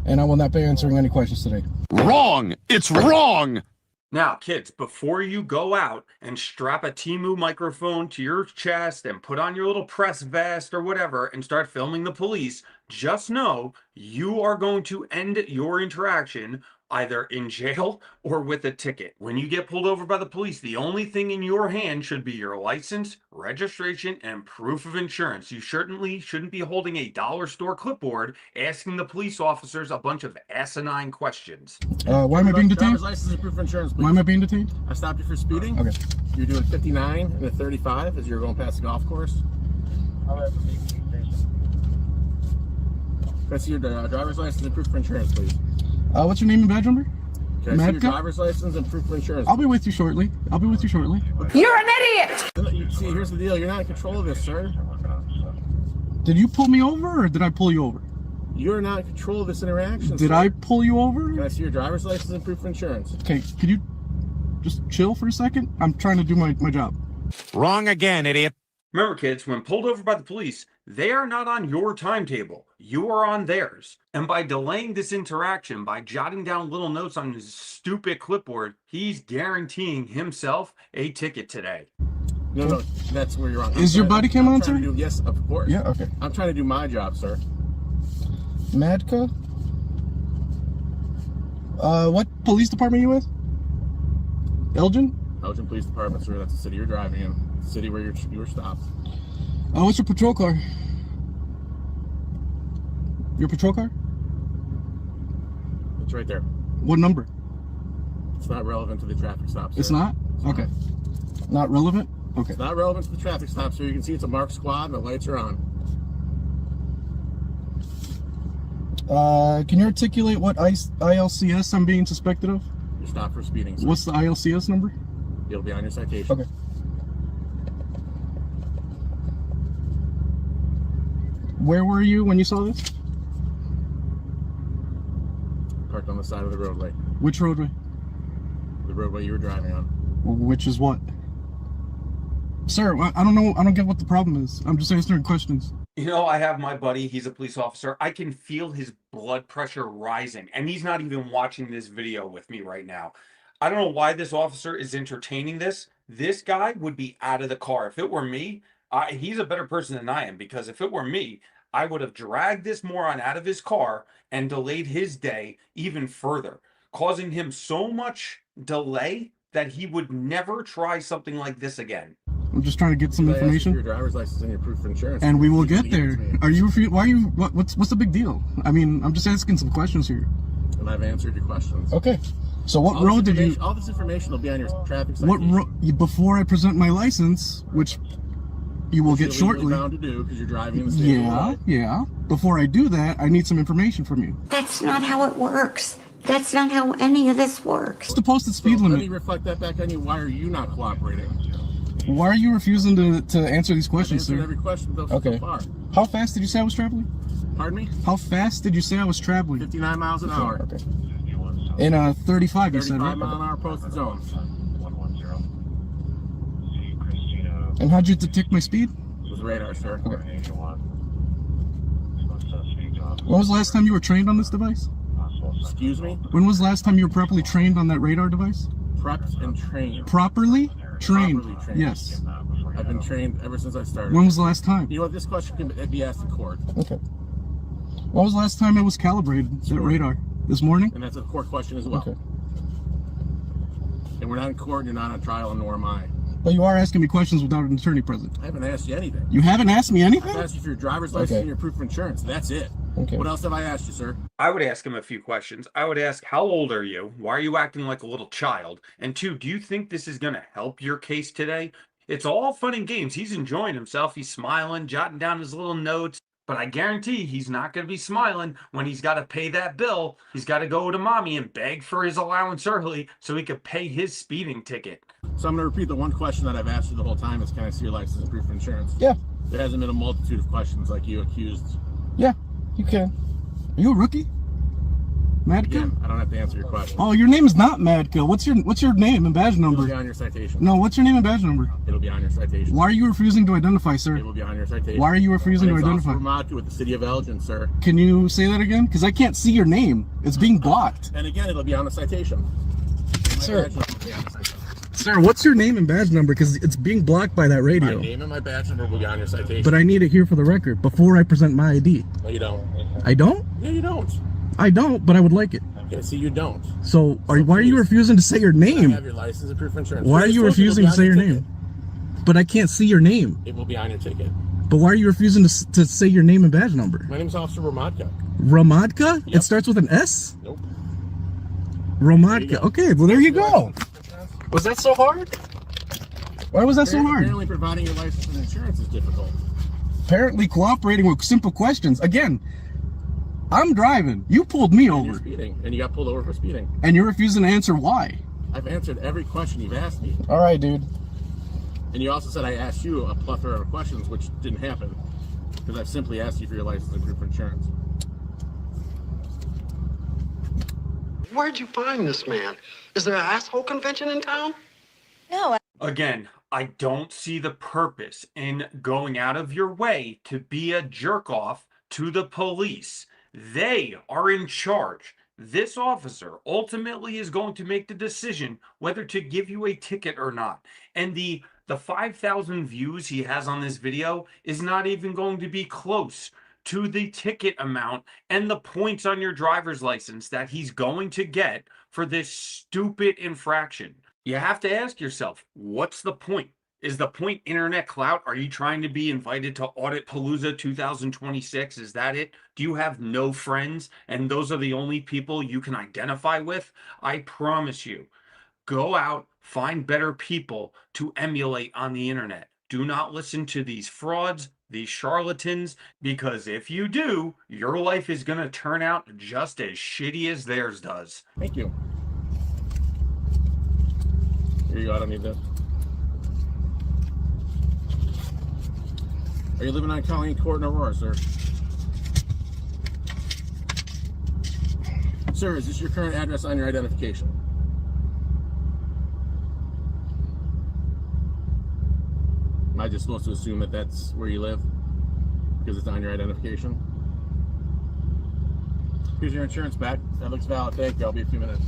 and I will not be answering any questions today. Wrong! It's wrong! Now, kids, before you go out and strap a Temu microphone to your chest and put on your little press vest or whatever and start filming the police, just know you are going to end your interaction either in jail or with a ticket. When you get pulled over by the police, the only thing in your hand should be your license, registration, and proof of insurance. You certainly shouldn't be holding a dollar store clipboard asking the police officers a bunch of asinine questions. Why am I being detained? Driver's license and proof of insurance, please. Why am I being detained? I stopped you for speeding. Okay. You're doing 59 and a 35 as you're going past the golf course. Can I see your driver's license and proof of insurance, please? What's your name and badge number? Can I see your driver's license and proof of insurance? I'll be with you shortly. I'll be with you shortly. You're an idiot! See, here's the deal. You're not in control of this, sir. Did you pull me over or did I pull you over? You're not in control of this interaction, Did sir. I pull you over? Can I see your driver's license and proof of insurance? Okay, could you just chill for a second? I'm trying to do my job. Wrong again, idiot. Remember, kids, when pulled over by the police, they are not on your timetable. You are on theirs. And by delaying this interaction, by jotting down little notes on his stupid clipboard, he's guaranteeing himself a ticket today. No, that's where you're wrong. Is your body cam on, sir? Yes, of course. Yeah, okay. I'm trying to do my job, sir. Madka? What police department are you with? Elgin? Elgin Police Department, sir. That's the city you're driving in. The city where you were stopped. What's your patrol car? Your patrol car? It's right there. What number? It's not relevant to the traffic stop, sir. It's not? Okay. Not relevant? Okay. It's not relevant to the traffic stop, sir. You can see it's a marked squad and the lights are on. Can you articulate what ILCS I'm being suspected of? You're stopped for speeding, sir. What's the ILCS number? It'll be on your citation. Okay. Where were you when you saw this? Parked on the side of the roadway. Which roadway? The roadway you were driving on. Which is what? Sir, I don't know. I don't get what the problem is. I'm just answering questions. You know, I have my buddy, he's a police officer. I can feel his blood pressure rising, and he's not even watching this video with me right now. I don't know why this officer is entertaining this. This guy would be out of the car. If it were me, he's a better person than I am, because if it were me, I would have dragged this moron out of his car and delayed his day even further, causing him so much delay that he would never try something like this again. I'm just trying to get some information. Your driver's license and your proof of insurance. And we will get there. Are you? Why are you? What's the big deal? I mean, I'm just asking some questions here. And I've answered your questions. Okay. So what road did you? All this information will be on your traffic citation. What road? Before I present my license, which you will get shortly. Bound to do because you're driving in the state of Illinois. Yeah. Before I do that, I need some information from you. That's not how it works. That's not how any of this works. What's the posted speed limit? Let me reflect that back on you. Why are you not cooperating? Why are you refusing to answer these questions, I've answered sir? every question so far. How fast did you say I was traveling? Pardon me? How fast did you say I was traveling? 59 miles an hour. Okay. In 35, you said, right? 35 mile an hour posted zone. And how'd you detect my speed? It was radar, sir. Okay. When was the last time you were trained on this device? Excuse me? When was the last time you were properly trained on that radar device? Prepped and trained. Properly? Trained. Properly trained. Yes. I've been trained ever since I started. When was the last time? You know what? This question can be asked in court. Okay. When was the last time it was calibrated, that radar? This morning? And that's a court question as well. Okay. And we're not in court, and you're not on trial, and nor am I. But you are asking me questions without an attorney present. I haven't asked you anything. You haven't asked me anything? I've asked you for your driver's license and your proof of insurance. That's it. Okay. What else have I asked you, sir? I would ask him a few questions. I would ask, how old are you? Why are you acting like a little child? And two, do you think this is going to help your case today? It's all fun and games. He's enjoying himself. He's smiling, jotting down his little notes. But I guarantee he's not going to be smiling when he's got to pay that bill. He's got to go to mommy and beg for his allowance early so he could pay his speeding ticket. So I'm going to repeat the one question that I've asked you the whole time is, can I see your license and proof of insurance? Yeah. There hasn't been a multitude of questions like you accused. Yeah, you can. Are you a rookie? Madka? Again, I don't have to answer your question. Oh, your name is not Madka. What's your name and badge number? It'll be on your citation. No, what's your name and badge number? It'll be on your citation. Why are you refusing to identify, sir? It will be on your citation. Why are you refusing to My name's identify? Officer Ramatu with the city of Elgin, sir. Can you say that again? Because I can't see your name. It's being blocked. And again, it'll be on the citation. My Sir. Sir, what's your name and badge number? Because it's being blocked by that radio. My name and my badge number will be on your citation. But I need it here for the record before I present my ID. No, you don't. I don't? Yeah, you don't. I don't, but I would like it. Okay, see, you don't. So, why are you refusing to say your name? I have your license and proof of insurance. Why are you refusing to say your name? But I can't see your name. It will be on your ticket. But why are you refusing to say your name and badge number? My name's Officer Ramadka. Ramadka? Yep. It starts with an S? Nope. Ramadka. Okay, well, there you go. Was that so hard? Why was that so hard? Apparently providing your license and insurance is difficult. Apparently cooperating with simple questions. Again, I'm driving. You pulled me over. You're speeding, and you got pulled over for speeding. And you're refusing to answer why. I've answered every question you've asked me. All right, dude. And you also said I asked you a plethora of questions, which didn't happen. Because I've simply asked you for your license and proof of insurance. Where'd you find this man? Is there an asshole convention in town? No. Again, I don't see the purpose in going out of your way to be a jerk off to the police. They are in charge. This officer ultimately is going to make the decision whether to give you a ticket or not. And the 5,000 views he has on this video is not even going to be close to the ticket amount and the points on your driver's license that he's going to get for this stupid infraction. You have to ask yourself, what's the point? Is the point internet clout? Are you trying to be invited to Audit Palooza 2026? Is that it? Do you have no friends and those are the only people you can identify with? I promise you, go out, find better people to emulate on the internet. Do not listen to these frauds, these charlatans, because if you do, your life is going to turn out just as shitty as theirs does. Thank you. Here you go, I don't need that. Are you living on Colleen Court in Aurora, sir? Sir, is this your current address on your identification? Am I just supposed to assume that that's where you live? Because it's on your identification? Here's your insurance back. That looks valid. Thank you. I'll be a few minutes.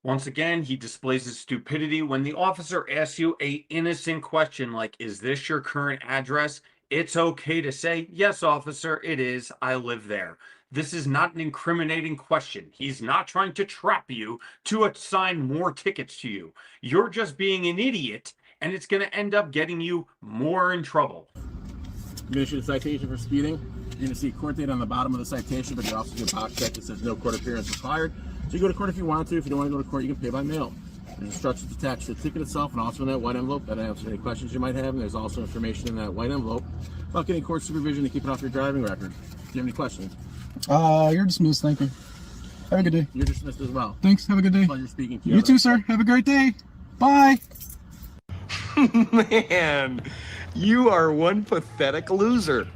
Once again, he displays his stupidity when the officer asks you an innocent question like, is this your current address? It's okay to say, yes, officer, it is. I live there. This is not an incriminating question. He's not trying to trap you to assign more tickets to you. You're just being an idiot, and it's going to end up getting you more in trouble. I'm going to issue a citation for speeding. You're going to see court date on the bottom of the citation, but you also get a box check that says no court appearance required. So you go to court if you want to. If you don't want to go to court, you can pay by mail. There's instructions attached to the ticket itself and also in that white envelope that answers any questions you might have. And there's also information in that white envelope about getting court supervision to keep it off your driving record. Do you have any questions? You're dismissed. Thank you. Have a good day. You're dismissed as well. Thanks. Have a good day. Pleasure speaking to you. You too, sir. Have a great day. Bye. Man, you are one pathetic loser.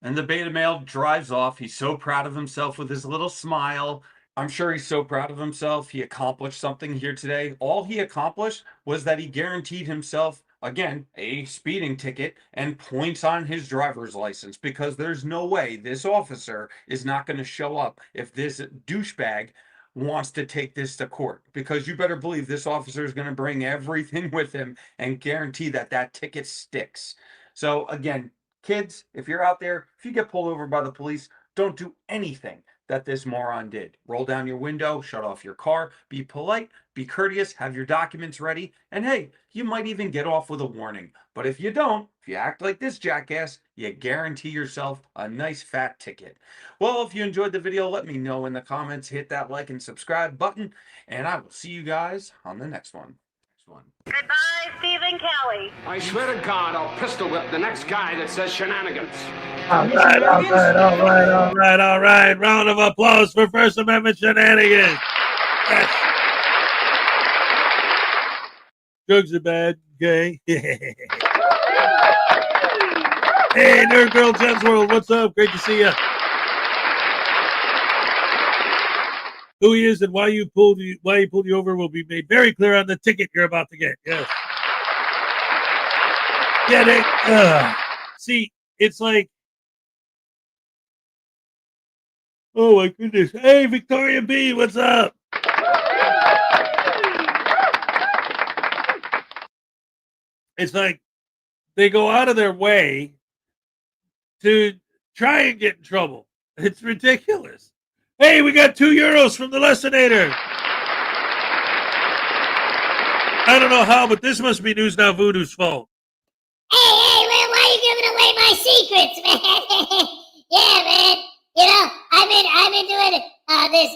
And the beta male drives off. He's so proud of himself with his little smile. I'm sure he's so proud of himself. He accomplished something here today. All he accomplished was that he guaranteed himself, again, a speeding ticket and points on his driver's license, because there's no way this officer is not going to show up if this douchebag wants to take this to court, because you better believe this officer is going to bring everything with him and guarantee that that ticket sticks. So again, kids, if you're out there, if you get pulled over by the police, don't do anything that this moron did. Roll down your window, shut off your car, be polite, be courteous, have your documents ready, and hey, you might even get off with a warning. But if you don't, if you act like this jackass, you guarantee yourself a nice fat ticket. Well, if you enjoyed the video, let me know in the comments, hit that like and subscribe button, and I will see you guys on the next one. Goodbye, Stephen Kelly. I swear to God, I'll pistol whip the next guy that says shenanigans. All right. Round of applause for First Amendment shenanigans. Yes. Drugs are bad. Okay. Hey, Nerd Girl Gems World, what's up? Great to see you. Who he is and why he pulled you over will be made very clear on the ticket you're about to get. Yes. Yeah, see, it's like, oh my goodness. Hey, Victoria B, what's up? It's like they go out of their way to try and get in trouble. It's ridiculous. Hey, we got €2 from the Lessinator. I don't know how, but this must be News Now Voodoo's fault. Hey, man, why are you giving away my secrets, man? Yeah, man. You know, I've been doing this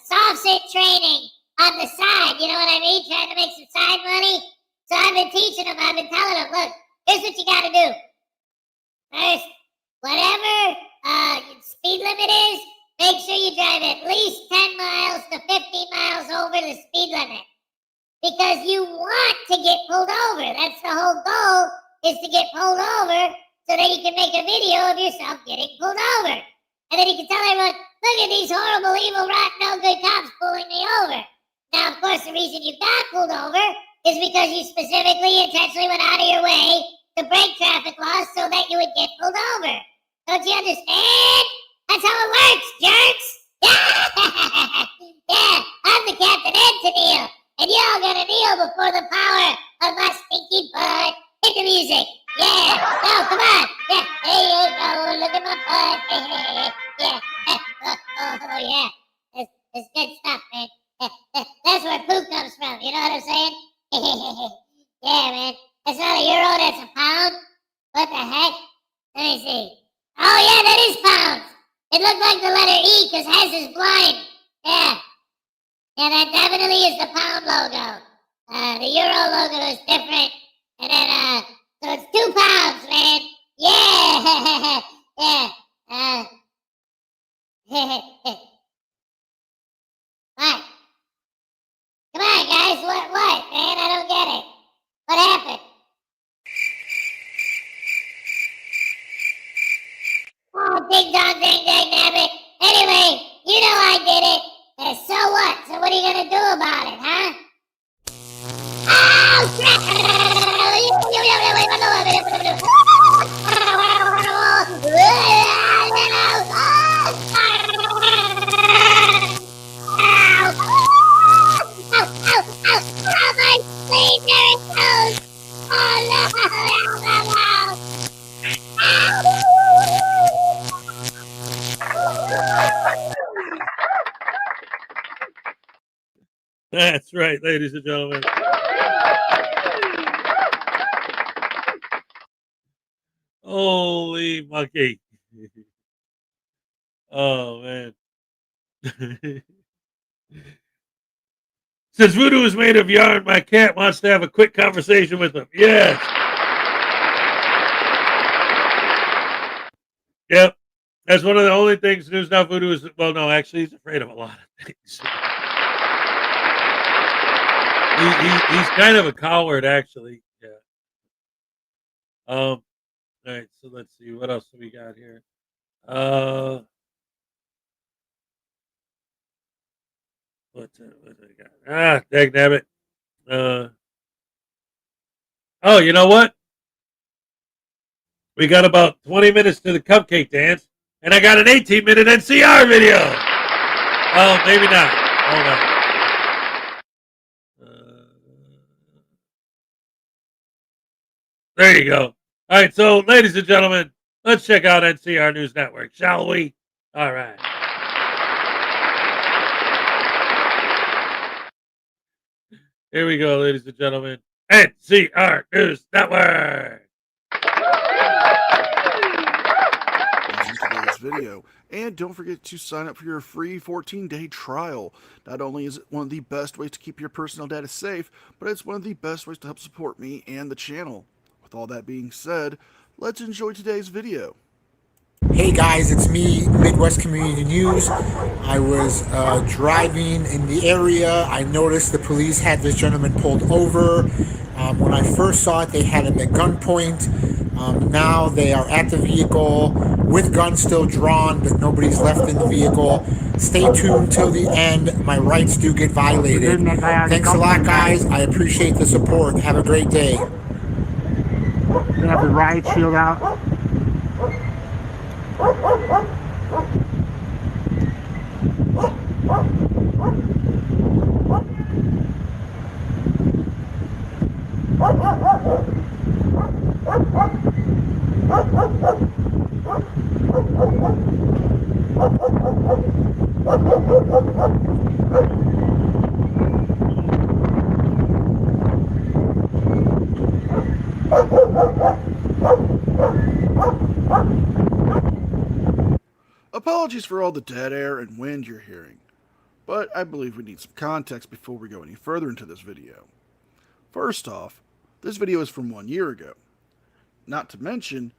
soft sit training on the side. You know what I mean? Trying to make some side money. So I've been teaching them. I've been telling them, look, here's what you got to do. First, whatever speed limit is, make sure you drive at least 10 miles to 15 miles over the speed limit. Because you want to get pulled over. That's the whole goal, is to get pulled over so that you can make a video of yourself getting pulled over. And then you can tell everyone, look at these horrible, evil, rotten, no good cops pulling me over. Now, of course, the reason you got pulled over is because you specifically, intentionally went out of your way to break traffic laws so that you would get pulled over. Don't you understand? That's how it works, jerks! Yeah, I'm the Captain Antonio. And y'all gotta kneel before the power of my stinky butt. Hit the music. Yeah. No, come on. Yeah. There you go. Look at my butt. Yeah. Oh, yeah. It's good stuff, man. That's where poop comes from. You know what I'm saying? Yeah, man. That's not €1. That's a pound. What the heck? Let me see. Oh, yeah, that is pounds. It looked like the letter E because Hez is blind. Yeah. Yeah, that definitely is the pound logo. The euro logo is different. And then, so it's 2 pounds, man. Yeah. Yeah. What? Come on, guys. What, man? I don't get it. What happened? Oh, ding dong, ding dang, damn it. Anyway, you know I did it. So what? So what are you gonna do about it, huh? Oh, That's right, ladies and gentlemen. Holy monkey. Oh, man. Since voodoo is made of yarn, my cat wants to have a quick conversation with him. Yes. Yep. That's one of the only things News Now Voodoo is. Well, no, actually, he's afraid of a lot of things. He's kind of a coward, actually. Yeah. All right, so let's see. What else do we got here? What do we got? Dagnabbit. Oh, you know what? We got about 20 minutes to the cupcake dance, and I got an 18-minute NCR video. Oh, maybe not. Hold on. There you go. All right, so ladies and gentlemen, let's check out NCR News Network, shall we? All right. Here we go, ladies and gentlemen. NCR News Network. Today's video, and don't forget to sign up for your free 14-day trial. Not only is it one of the best ways to keep your personal data safe, but it's one of the best ways to help support me and the channel. With all that being said, let's enjoy today's video. Hey guys, it's me, Midwest Community News. I was driving in the area. I noticed the police had this gentleman pulled over. When I first saw it, they had him at gunpoint. Now they are at the vehicle with guns still drawn, but nobody's left in the vehicle. Stay tuned till the end. My rights do get violated. Thanks a lot, guys. I appreciate the support. Have a great day. They have the riot shield out. Apologies for all the dead air and wind you're hearing, but I believe we need some context before we go any further into this video. First off, this video is from 1 year ago. Not to mention,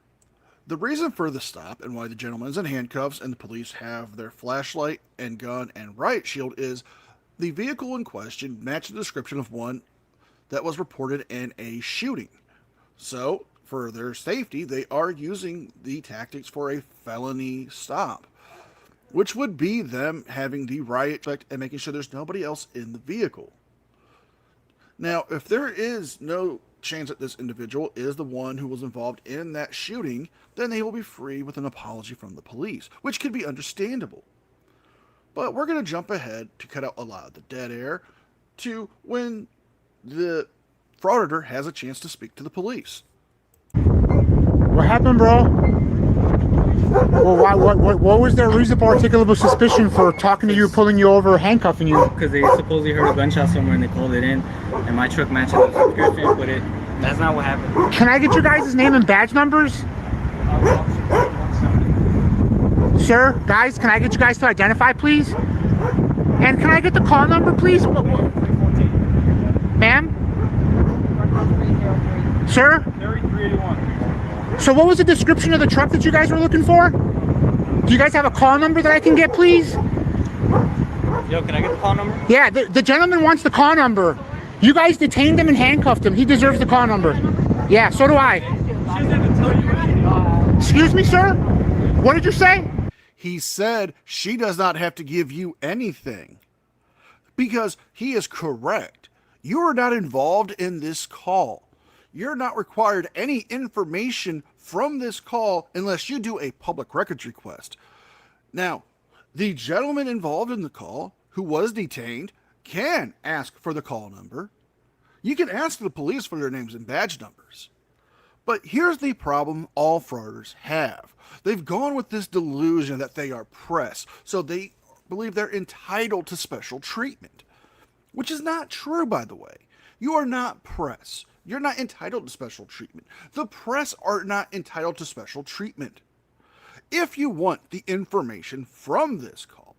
the reason for the stop and why the gentleman is in handcuffs and the police have their flashlight and gun and riot shield is the vehicle in question matched the description of one that was reported in a shooting. So, for their safety, they are using the tactics for a felony stop, which would be them having the riot checked and making sure there's nobody else in the vehicle. Now, if there is no chance that this individual is the one who was involved in that shooting, then they will be free with an apology from the police, which could be understandable. But we're going to jump ahead to cut out a lot of the dead air to when the frauditor has a chance to speak to the police. What happened, bro? Well, what was their reasonable articulable suspicion for talking to you, pulling you over, handcuffing you? Because they supposedly heard a gunshot somewhere and they called it in, and my truck matched the description, but that's not what happened. Can I get your guys' name and badge numbers? Sir, guys, can I get you guys to identify, please? And can I get the call number, please? Ma'am? Sir? 3381. So what was the description of the truck that you guys were looking for? Do you guys have a call number that I can get, please? Yo, can I get the call number? Yeah, the gentleman wants the call number. You guys detained him and handcuffed him. He deserves the call number. Yeah, so do I. Excuse me, sir? What did you say? He said she does not have to give you anything. Because he is correct. You are not involved in this call. You're not required any information from this call unless you do a public records request. Now, the gentleman involved in the call, who was detained, can ask for the call number. You can ask the police for their names and badge numbers. But here's the problem all frauditors have. They've gone with this delusion that they are press, so they believe they're entitled to special treatment. Which is not true, by the way. You are not press. You're not entitled to special treatment. The press are not entitled to special treatment. If you want the information from this call,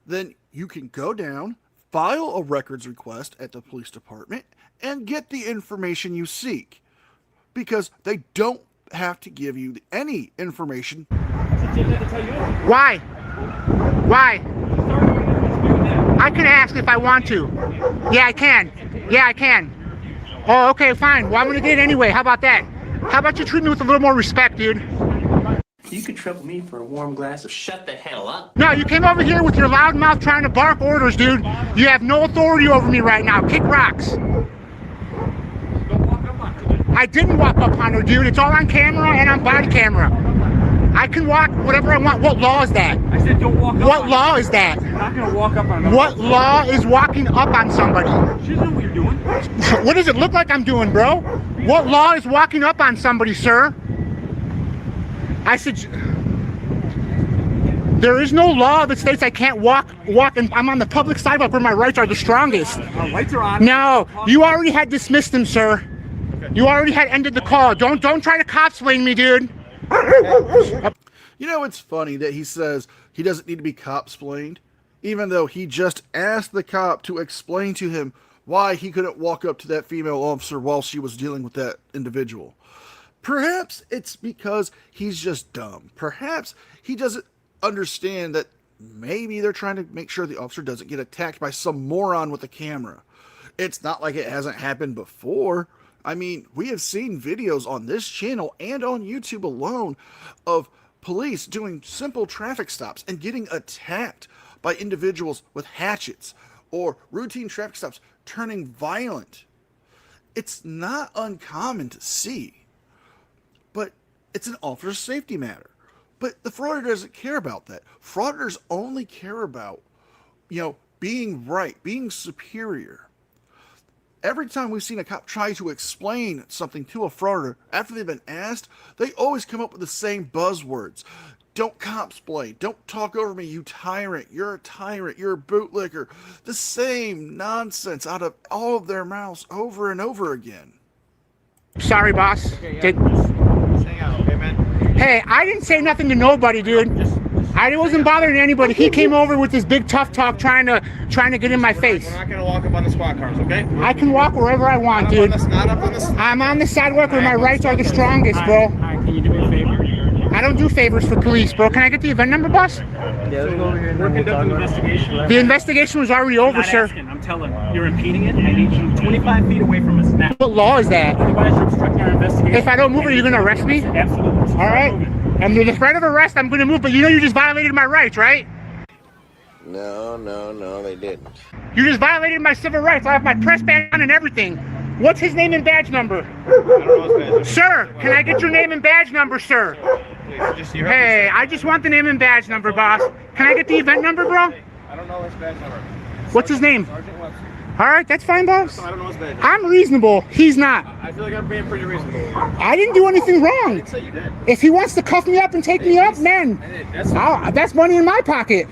then you can go down, file a records request at the police department, and get the information you seek. Because they don't have to give you any information. Why? Why? I can ask if I want to. Yeah, I can. Yeah, I can. Oh, okay, fine. Well, I'm gonna get it anyway. How about that? How about you treat me with a little more respect, dude? You could trouble me for a warm glass of shut the hell up. No, you came over here with your loud mouth trying to bark orders, dude. You have no authority over me right now. Kick rocks. I didn't walk up on her, dude. It's all on camera and on body camera. I can walk whatever I want. What law is that? I said don't walk up. What law is that? You're not gonna walk up on her. What law is walking up on somebody? She doesn't know what you're doing. What does it look like I'm doing, bro? What law is walking up on somebody, sir? I said, there is no law that states I can't walk, and I'm on the public sidewalk where my rights are the strongest. Our lights are on. No, you already had dismissed him, sir. You already had ended the call. Don't try to cop-splain me, dude. You know, it's funny that he says he doesn't need to be cop-splained, even though he just asked the cop to explain to him why he couldn't walk up to that female officer while she was dealing with that individual. Perhaps it's because he's just dumb. Perhaps he doesn't understand that maybe they're trying to make sure the officer doesn't get attacked by some moron with a camera. It's not like it hasn't happened before. I mean, we have seen videos on this channel and on YouTube alone of police doing simple traffic stops and getting attacked by individuals with hatchets, or routine traffic stops turning violent. It's not uncommon to see, but it's an officer's safety matter. But the frauditor doesn't care about that. Frauditors only care about, being right, being superior. Every time we've seen a cop try to explain something to a frauditor after they've been asked, they always come up with the same buzzwords. Don't cop-splain. Don't talk over me, you tyrant. You're a tyrant. You're a bootlicker. The same nonsense out of all of their mouths over and over again. Sorry, boss. Okay, yeah, just hang out, okay, man? Hey, I didn't say nothing to nobody, dude. I wasn't bothering anybody. He came over with this big tough talk trying to get in my face. We're not gonna walk up on the squad cars, okay? I can walk wherever I want, dude. Not up on the I'm on the sidewalk where my rights are the strongest, bro. Alright, can you do me a favor? I don't do favors for police, bro. Can I get the event number, boss? Yeah, let's go over here and we're conducting an investigation. The investigation was already over, I'm not sir. asking, I'm telling. You're impeding it. I need you 25 feet away from us now. What law is that? Otherwise, you're obstructing our investigation. If I don't move, are you going to arrest me? Absolutely. All right. And the threat of arrest, I'm going to move, but you know you just violated my rights, right? No, they didn't. You just violated my civil rights. I have my press badge on and everything. What's his name and badge number? Sir, can I get your name and badge number, sir? Hey, I just want the name and badge number, boss. Can I get the event number, bro? I don't know his badge number. What's his name? Sergeant Webster. All right, that's fine, boss. I don't know his badge number. I'm reasonable. He's not. I feel like I'm being pretty reasonable. I didn't do anything wrong. I didn't say you did. If he wants to cuff me up and take me up, man, that's money in my pocket.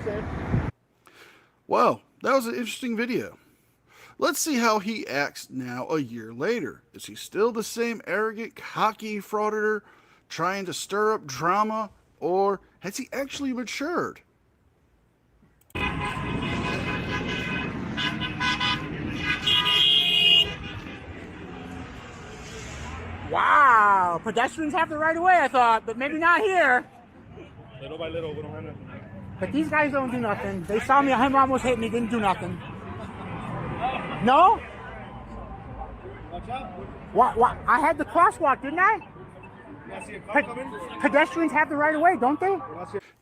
Wow, that was an interesting video. Let's see how he acts now a year later. Is he still the same arrogant, cocky frauditor trying to stir up drama, or has he actually matured? Wow, pedestrians have the right of way, I thought, but maybe not here. Little by little, we don't have nothing. But these guys don't do nothing. They saw me, him almost hit me, didn't do nothing. No? Watch out. What? I had the crosswalk, didn't I? I see a car coming. Pedestrians have the right of way, don't they?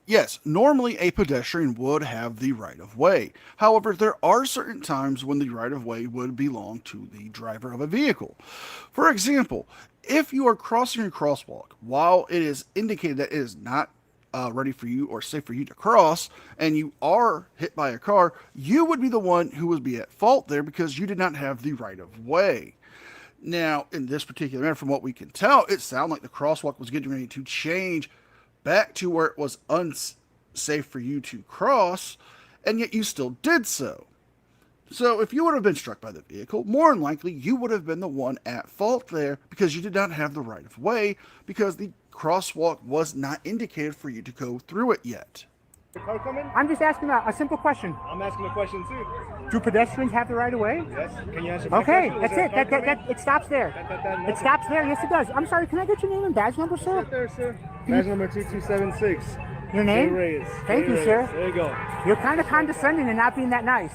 Yes, normally a pedestrian would have the right of way. However, there are certain times when the right of way would belong to the driver of a vehicle. For example, if you are crossing a crosswalk while it is indicated that it is not ready for you or safe for you to cross, and you are hit by a car, you would be the one who would be at fault there because you did not have the right of way. Now, in this particular matter, from what we can tell, it sounded like the crosswalk was getting ready to change back to where it was unsafe for you to cross, and yet you still did so. So if you would have been struck by the vehicle, more than likely you would have been the one at fault there because you did not have the right of way because the crosswalk was not indicated for you to go through it yet. The car coming? I'm just asking a simple question. I'm asking a question too. Do pedestrians have the right of way? Yes. Can you answer? Okay, that's it. It stops there. It stops there. Yes, it does. I'm sorry. Can I get your name and badge number, sir? Right there, sir. Badge number 2276. Your name? Reyes. Thank you, sir. There you go. You're kind of condescending and not being that nice.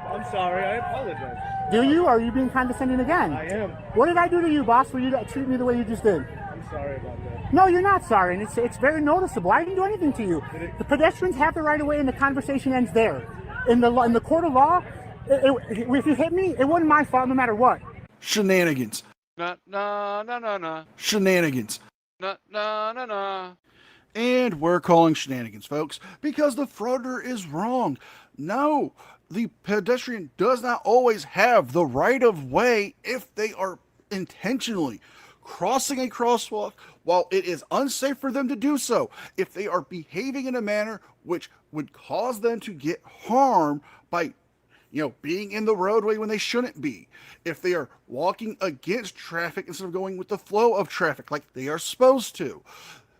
I'm sorry. I apologize. Do you? Or are you being condescending again? I am. What did I do to you, boss, for you to treat me the way you just did? I'm sorry about that. No, you're not sorry, and it's very noticeable. I didn't do anything to you. The pedestrians have the right of way, and the conversation ends there. In the court of law, if you hit me, it wasn't my fault no matter what. Shenanigans. No. Shenanigans. No. And we're calling shenanigans, folks, because the frauditor is wrong. No, the pedestrian does not always have the right of way if they are intentionally crossing a crosswalk while it is unsafe for them to do so. If they are behaving in a manner which would cause them to get harm by, being in the roadway when they shouldn't be. If they are walking against traffic instead of going with the flow of traffic like they are supposed to.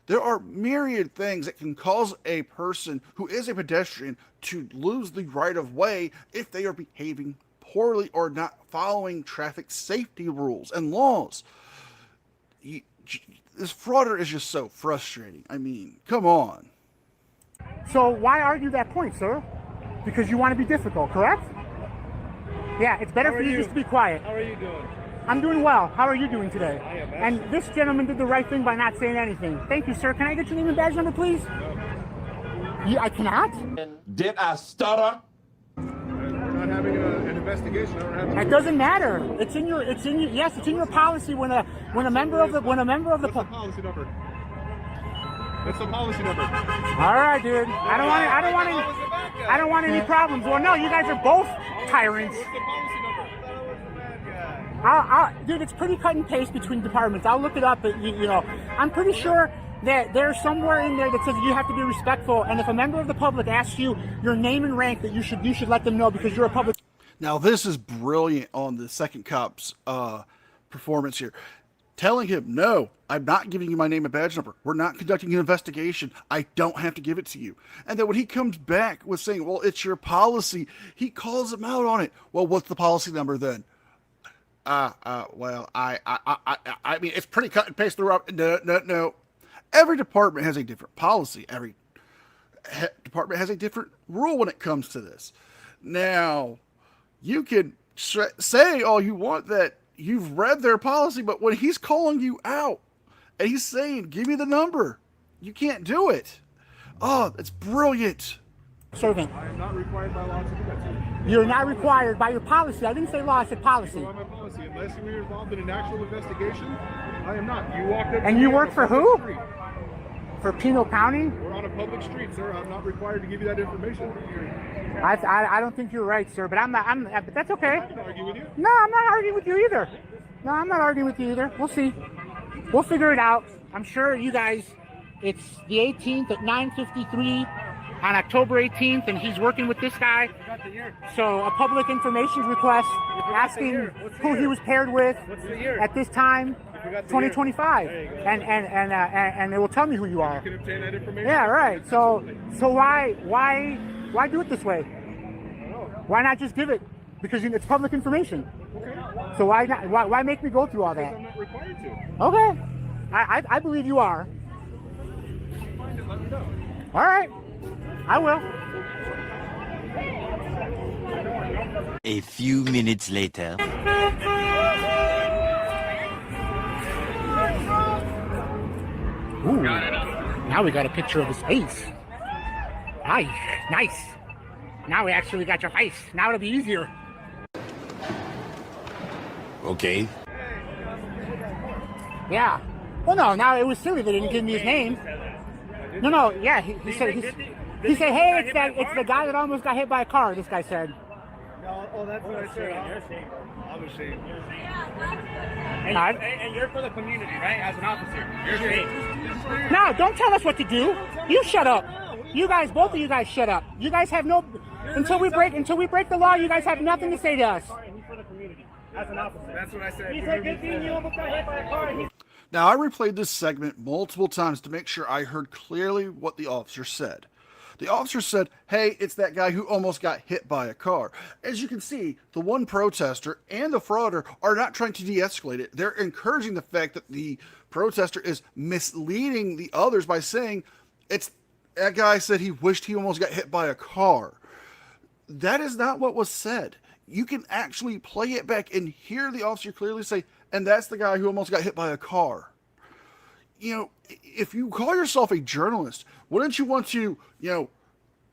There are myriad things that can cause a person who is a pedestrian to lose the right of way if they are behaving poorly or not following traffic safety rules and laws. This frauditor is just so frustrating. I mean, come on. So why argue that point, sir? Because you want to be difficult, correct? Yeah, it's better for you just to be quiet. How are you doing? I'm doing well. How are you doing today? I am. And this gentleman did the right thing by not saying anything. Thank you, sir. Can I get your name and badge number, please? No. I cannot? Did I stutter? We're not having an investigation. I don't have. It doesn't matter. It's in your policy when a member of the What's the policy number? What's the policy number? All right, dude. I don't want any problems. Well, no, you guys are both tyrants. What's the policy number? Dude, it's pretty cut and paste between departments. I'll look it up, but I'm pretty sure that there's somewhere in there that says you have to be respectful, and if a member of the public asks you your name and rank, that you should let them know because you're a public. Now, this is brilliant on the second cop's performance here. telling him, no, I'm not giving you my name and badge number. We're not conducting an investigation. I don't have to give it to you. And then when he comes back with saying, well, it's your policy, he calls him out on it. Well, what's the policy number then? Well, I mean, it's pretty cut and paste throughout. No. Every department has a different policy. Every department has a different rule when it comes to this. Now, you can say all you want that you've read their policy, but when he's calling you out and he's saying, give me the number, you can't do it. Oh, it's brilliant. Servant. I am not required by law to do that to you. You're not required by your policy. I didn't say law, I said policy. My policy. Unless you're involved in an actual investigation, I am not. You walked up. And you work for who? For Pinal County? We're on a public street, sir. I'm not required to give you that information. I don't think you're right, sir. But but that's okay. I can argue with you. No, I'm not arguing with you either. No, I'm not arguing with you either. We'll see. We'll figure it out. I'm sure you guys. It's the 18th at 9:53 on October 18th, and he's working with this guy. So a public information request asking who he was paired with at this time, 2025, and it will tell me who you are. You can obtain that information. Yeah, right. So why do it this way? Why not just give it? Because it's public information. Okay. So why not? Why make me go through all that? I'm not required to. Okay, I believe you are. Find it, let me know. All right, I will. A few minutes later. Ooh, now we got a picture of his face. Nice. Now we actually got your face. Now it'll be easier. Okay. Yeah. Well, no, now it was silly they didn't give me his name. No, yeah, he said, hey, it's the guy that almost got hit by a car, this guy said. No, oh, that's what I said. You're ashamed. I'm ashamed. And you're for the community, right? As an officer. You're ashamed. No, don't tell us what to do. You shut up. You guys, both of you guys shut up. You guys have no, until we break the law, you guys have nothing to say to us. He's for the community. As an officer. That's what I said. He said, good thing you almost got hit by a car. Now, I replayed this segment multiple times to make sure I heard clearly what the officer said. The officer said, hey, it's that guy who almost got hit by a car. As you can see, the one protester and the frauditor are not trying to de-escalate it. They're encouraging the fact that the protester is misleading the others by saying, it's that guy said he wished he almost got hit by a car. That is not what was said. You can actually play it back and hear the officer clearly say, and that's the guy who almost got hit by a car. You know, if you call yourself a journalist, wouldn't you want to,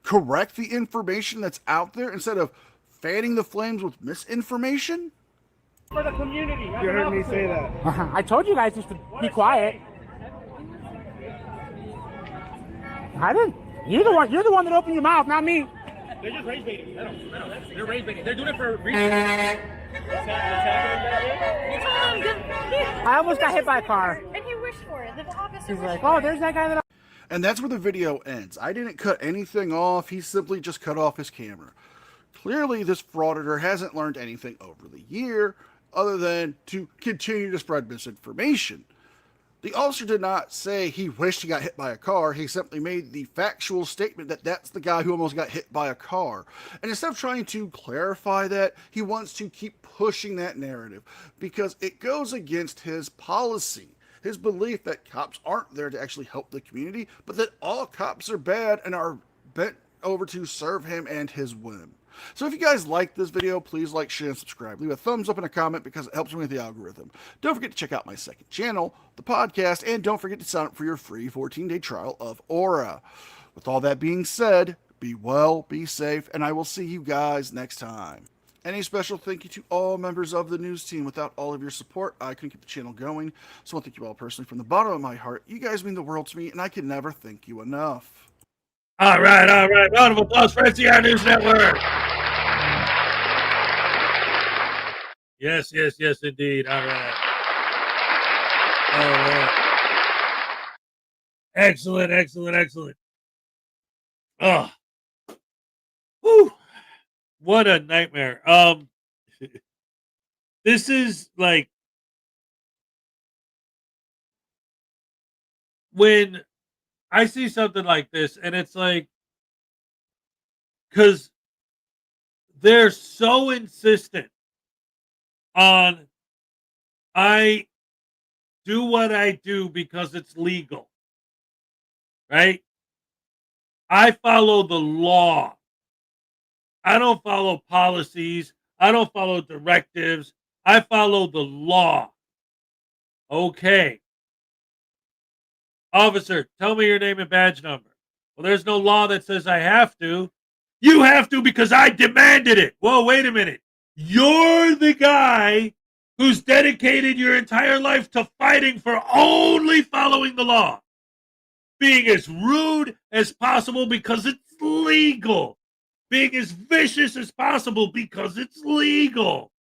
correct the information that's out there instead of fanning the flames with misinformation? For the community. You heard me say that. I told you guys just to be quiet. I didn't. You're the one that opened your mouth, not me. They're just rage baiting. I know. They're rage baiting. They're doing it for reasons. I almost got hit by a car. And he wished for it. The officer He's like, oh, there's that guy that. And that's where the video ends. I didn't cut anything off. He simply just cut off his camera. Clearly, this frauditor hasn't learned anything over the year other than to continue to spread misinformation. The officer did not say he wished he got hit by a car. He simply made the factual statement that that's the guy who almost got hit by a car. And instead of trying to clarify that, he wants to keep pushing that narrative because it goes against his policy. His belief that cops aren't there to actually help the community, but that all cops are bad and are bent over to serve him and his whim. So if you guys like this video, please like, share, and subscribe. Leave a thumbs up and a comment because it helps me with the algorithm. Don't forget to check out my second channel, the podcast, and don't forget to sign up for your free 14-day trial of Aura. With all that being said, be well, be safe, and I will see you guys next time. And a special thank you to all members of the news team. Without all of your support, I couldn't keep the channel going. So I want to thank you all personally from the bottom of my heart. You guys mean the world to me, and I can never thank you enough. All right. Round of applause for NCR News Network. Yes, indeed. All right. Excellent. Oh. Whew. What a nightmare. This is like when I see something like this, and it's like, because they're so insistent on, I do what I do because it's legal, right? I follow the law. I don't follow policies. I don't follow directives. I follow the law. Okay. Officer, tell me your name and badge number. Well, there's no law that says I have to. You have to because I demanded it. Whoa, wait a minute. You're the guy who's dedicated your entire life to fighting for only following the law. Being as rude as possible because it's legal. Being as vicious as possible because it's legal.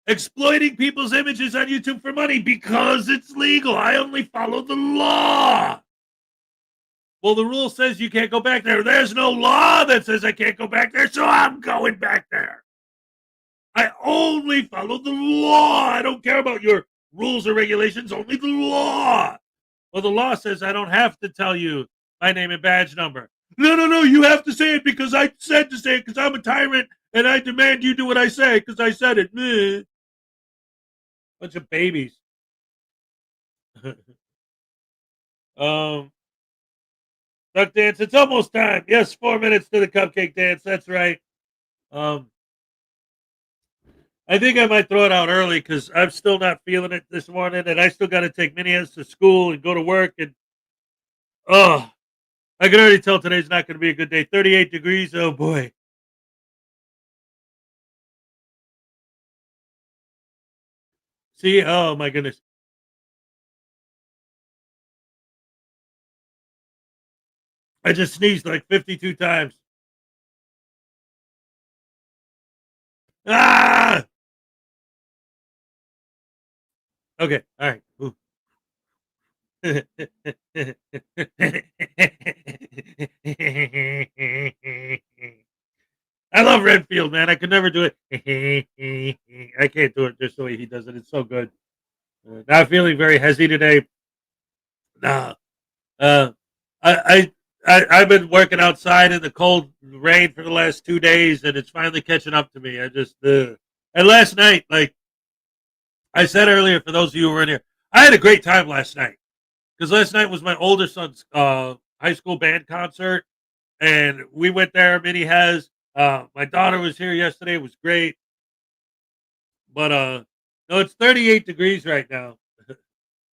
Exploiting people's images on YouTube for money because it's legal. I only follow the law. Well, the rule says you can't go back there. There's no law that says I can't go back there, so I'm going back there. I only follow the law. I don't care about your rules or regulations, only the law. Well, the law says I don't have to tell you my name and badge number. No, you have to say it because I said to say it because I'm a tyrant and I demand you do what I say because I said it. Meh. Bunch of babies. Duck dance. It's almost time. Yes, 4 minutes to the cupcake dance. That's right. I think I might throw it out early because I'm still not feeling it this morning, and I still got to take Minnie's to school and go to work. And I can already tell today's not going to be a good day. 38 degrees. Oh boy. See, oh my goodness. I just sneezed like 52 times. Ah! Okay, all right. Ooh. I love Redfield, man. I could never do it. I can't do it just the way he does it. It's so good. Not feeling very hezzy today. Nah. I've been working outside in the cold rain for the last 2 days, and it's finally catching up to me. I just and last night, like I said earlier, for those of you who were in here, I had a great time last night because last night was my older son's high school band concert, and we went there. Minnie has. My daughter was here yesterday. It was great, but no, it's 38 degrees right now.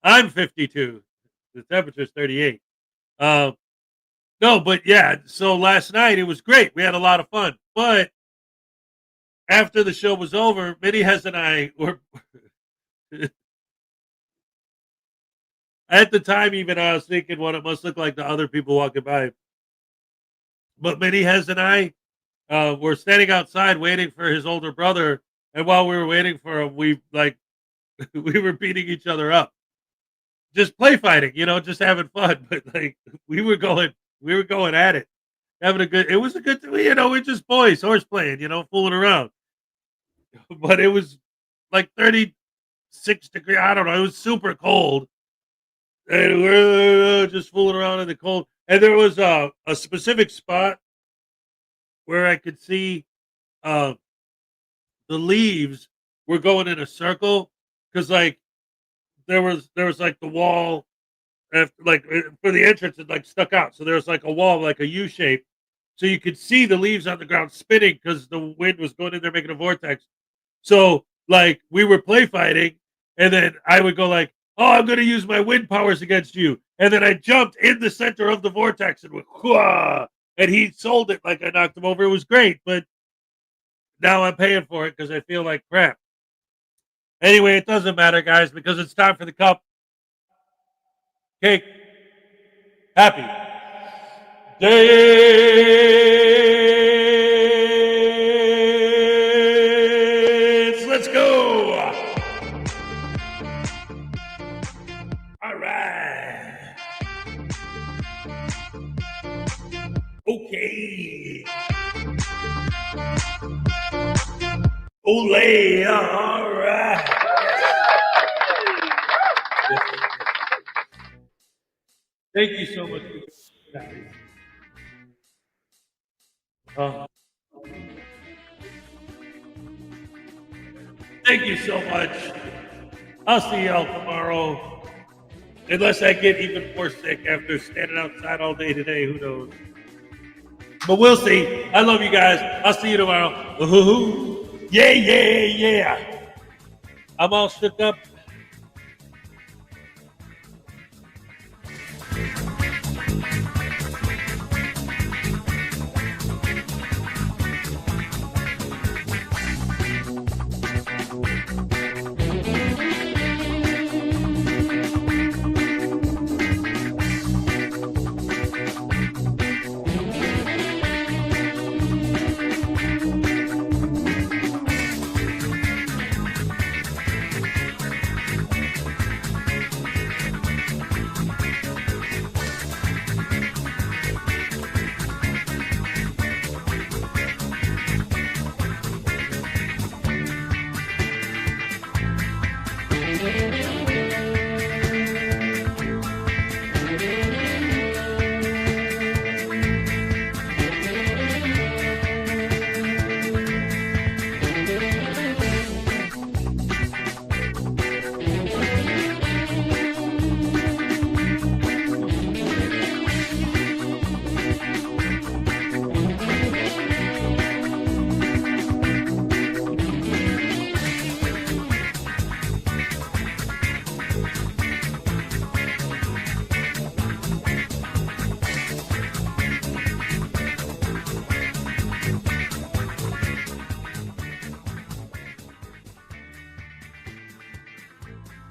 I'm 52. The temperature's 38. No, but yeah, so last night it was great. We had a lot of fun. But after the show was over, Minnie's and I were at the time, even I was thinking what it must look like to other people walking by. But Minnie's and I were standing outside waiting for his older brother, and while we were waiting for him, we were beating each other up. Just play fighting, just having fun. But like we were going at it, having a good. It was a good, we're just boys, horse playing, fooling around. But it was like 36 degrees. I don't know. It was super cold, and we're just fooling around in the cold. And there was a specific spot where I could see the leaves were going in a circle because like there was like the wall. Like for the entrance, it like stuck out. So there was like a wall, like a U shape. So you could see the leaves on the ground spinning because the wind was going in there making a vortex. So like we were play fighting, and then I would go like, "Oh, I'm going to use my wind powers against you," and then I jumped in the center of the vortex and went, "Whoa!" And he sold it like I knocked him over. It was great, but now I'm paying for it because I feel like crap. Anyway, it doesn't matter, guys, because it's time for the cup. Cake. Happy days. Let's go. All right. Okay. Olay. All right. Thank you so much. Thank you so much. I'll see y'all tomorrow. Unless I get even more sick after standing outside all day today, who knows? But we'll see. I love you guys. I'll see you tomorrow. Yeah, yeah, yeah. I'm all shook up.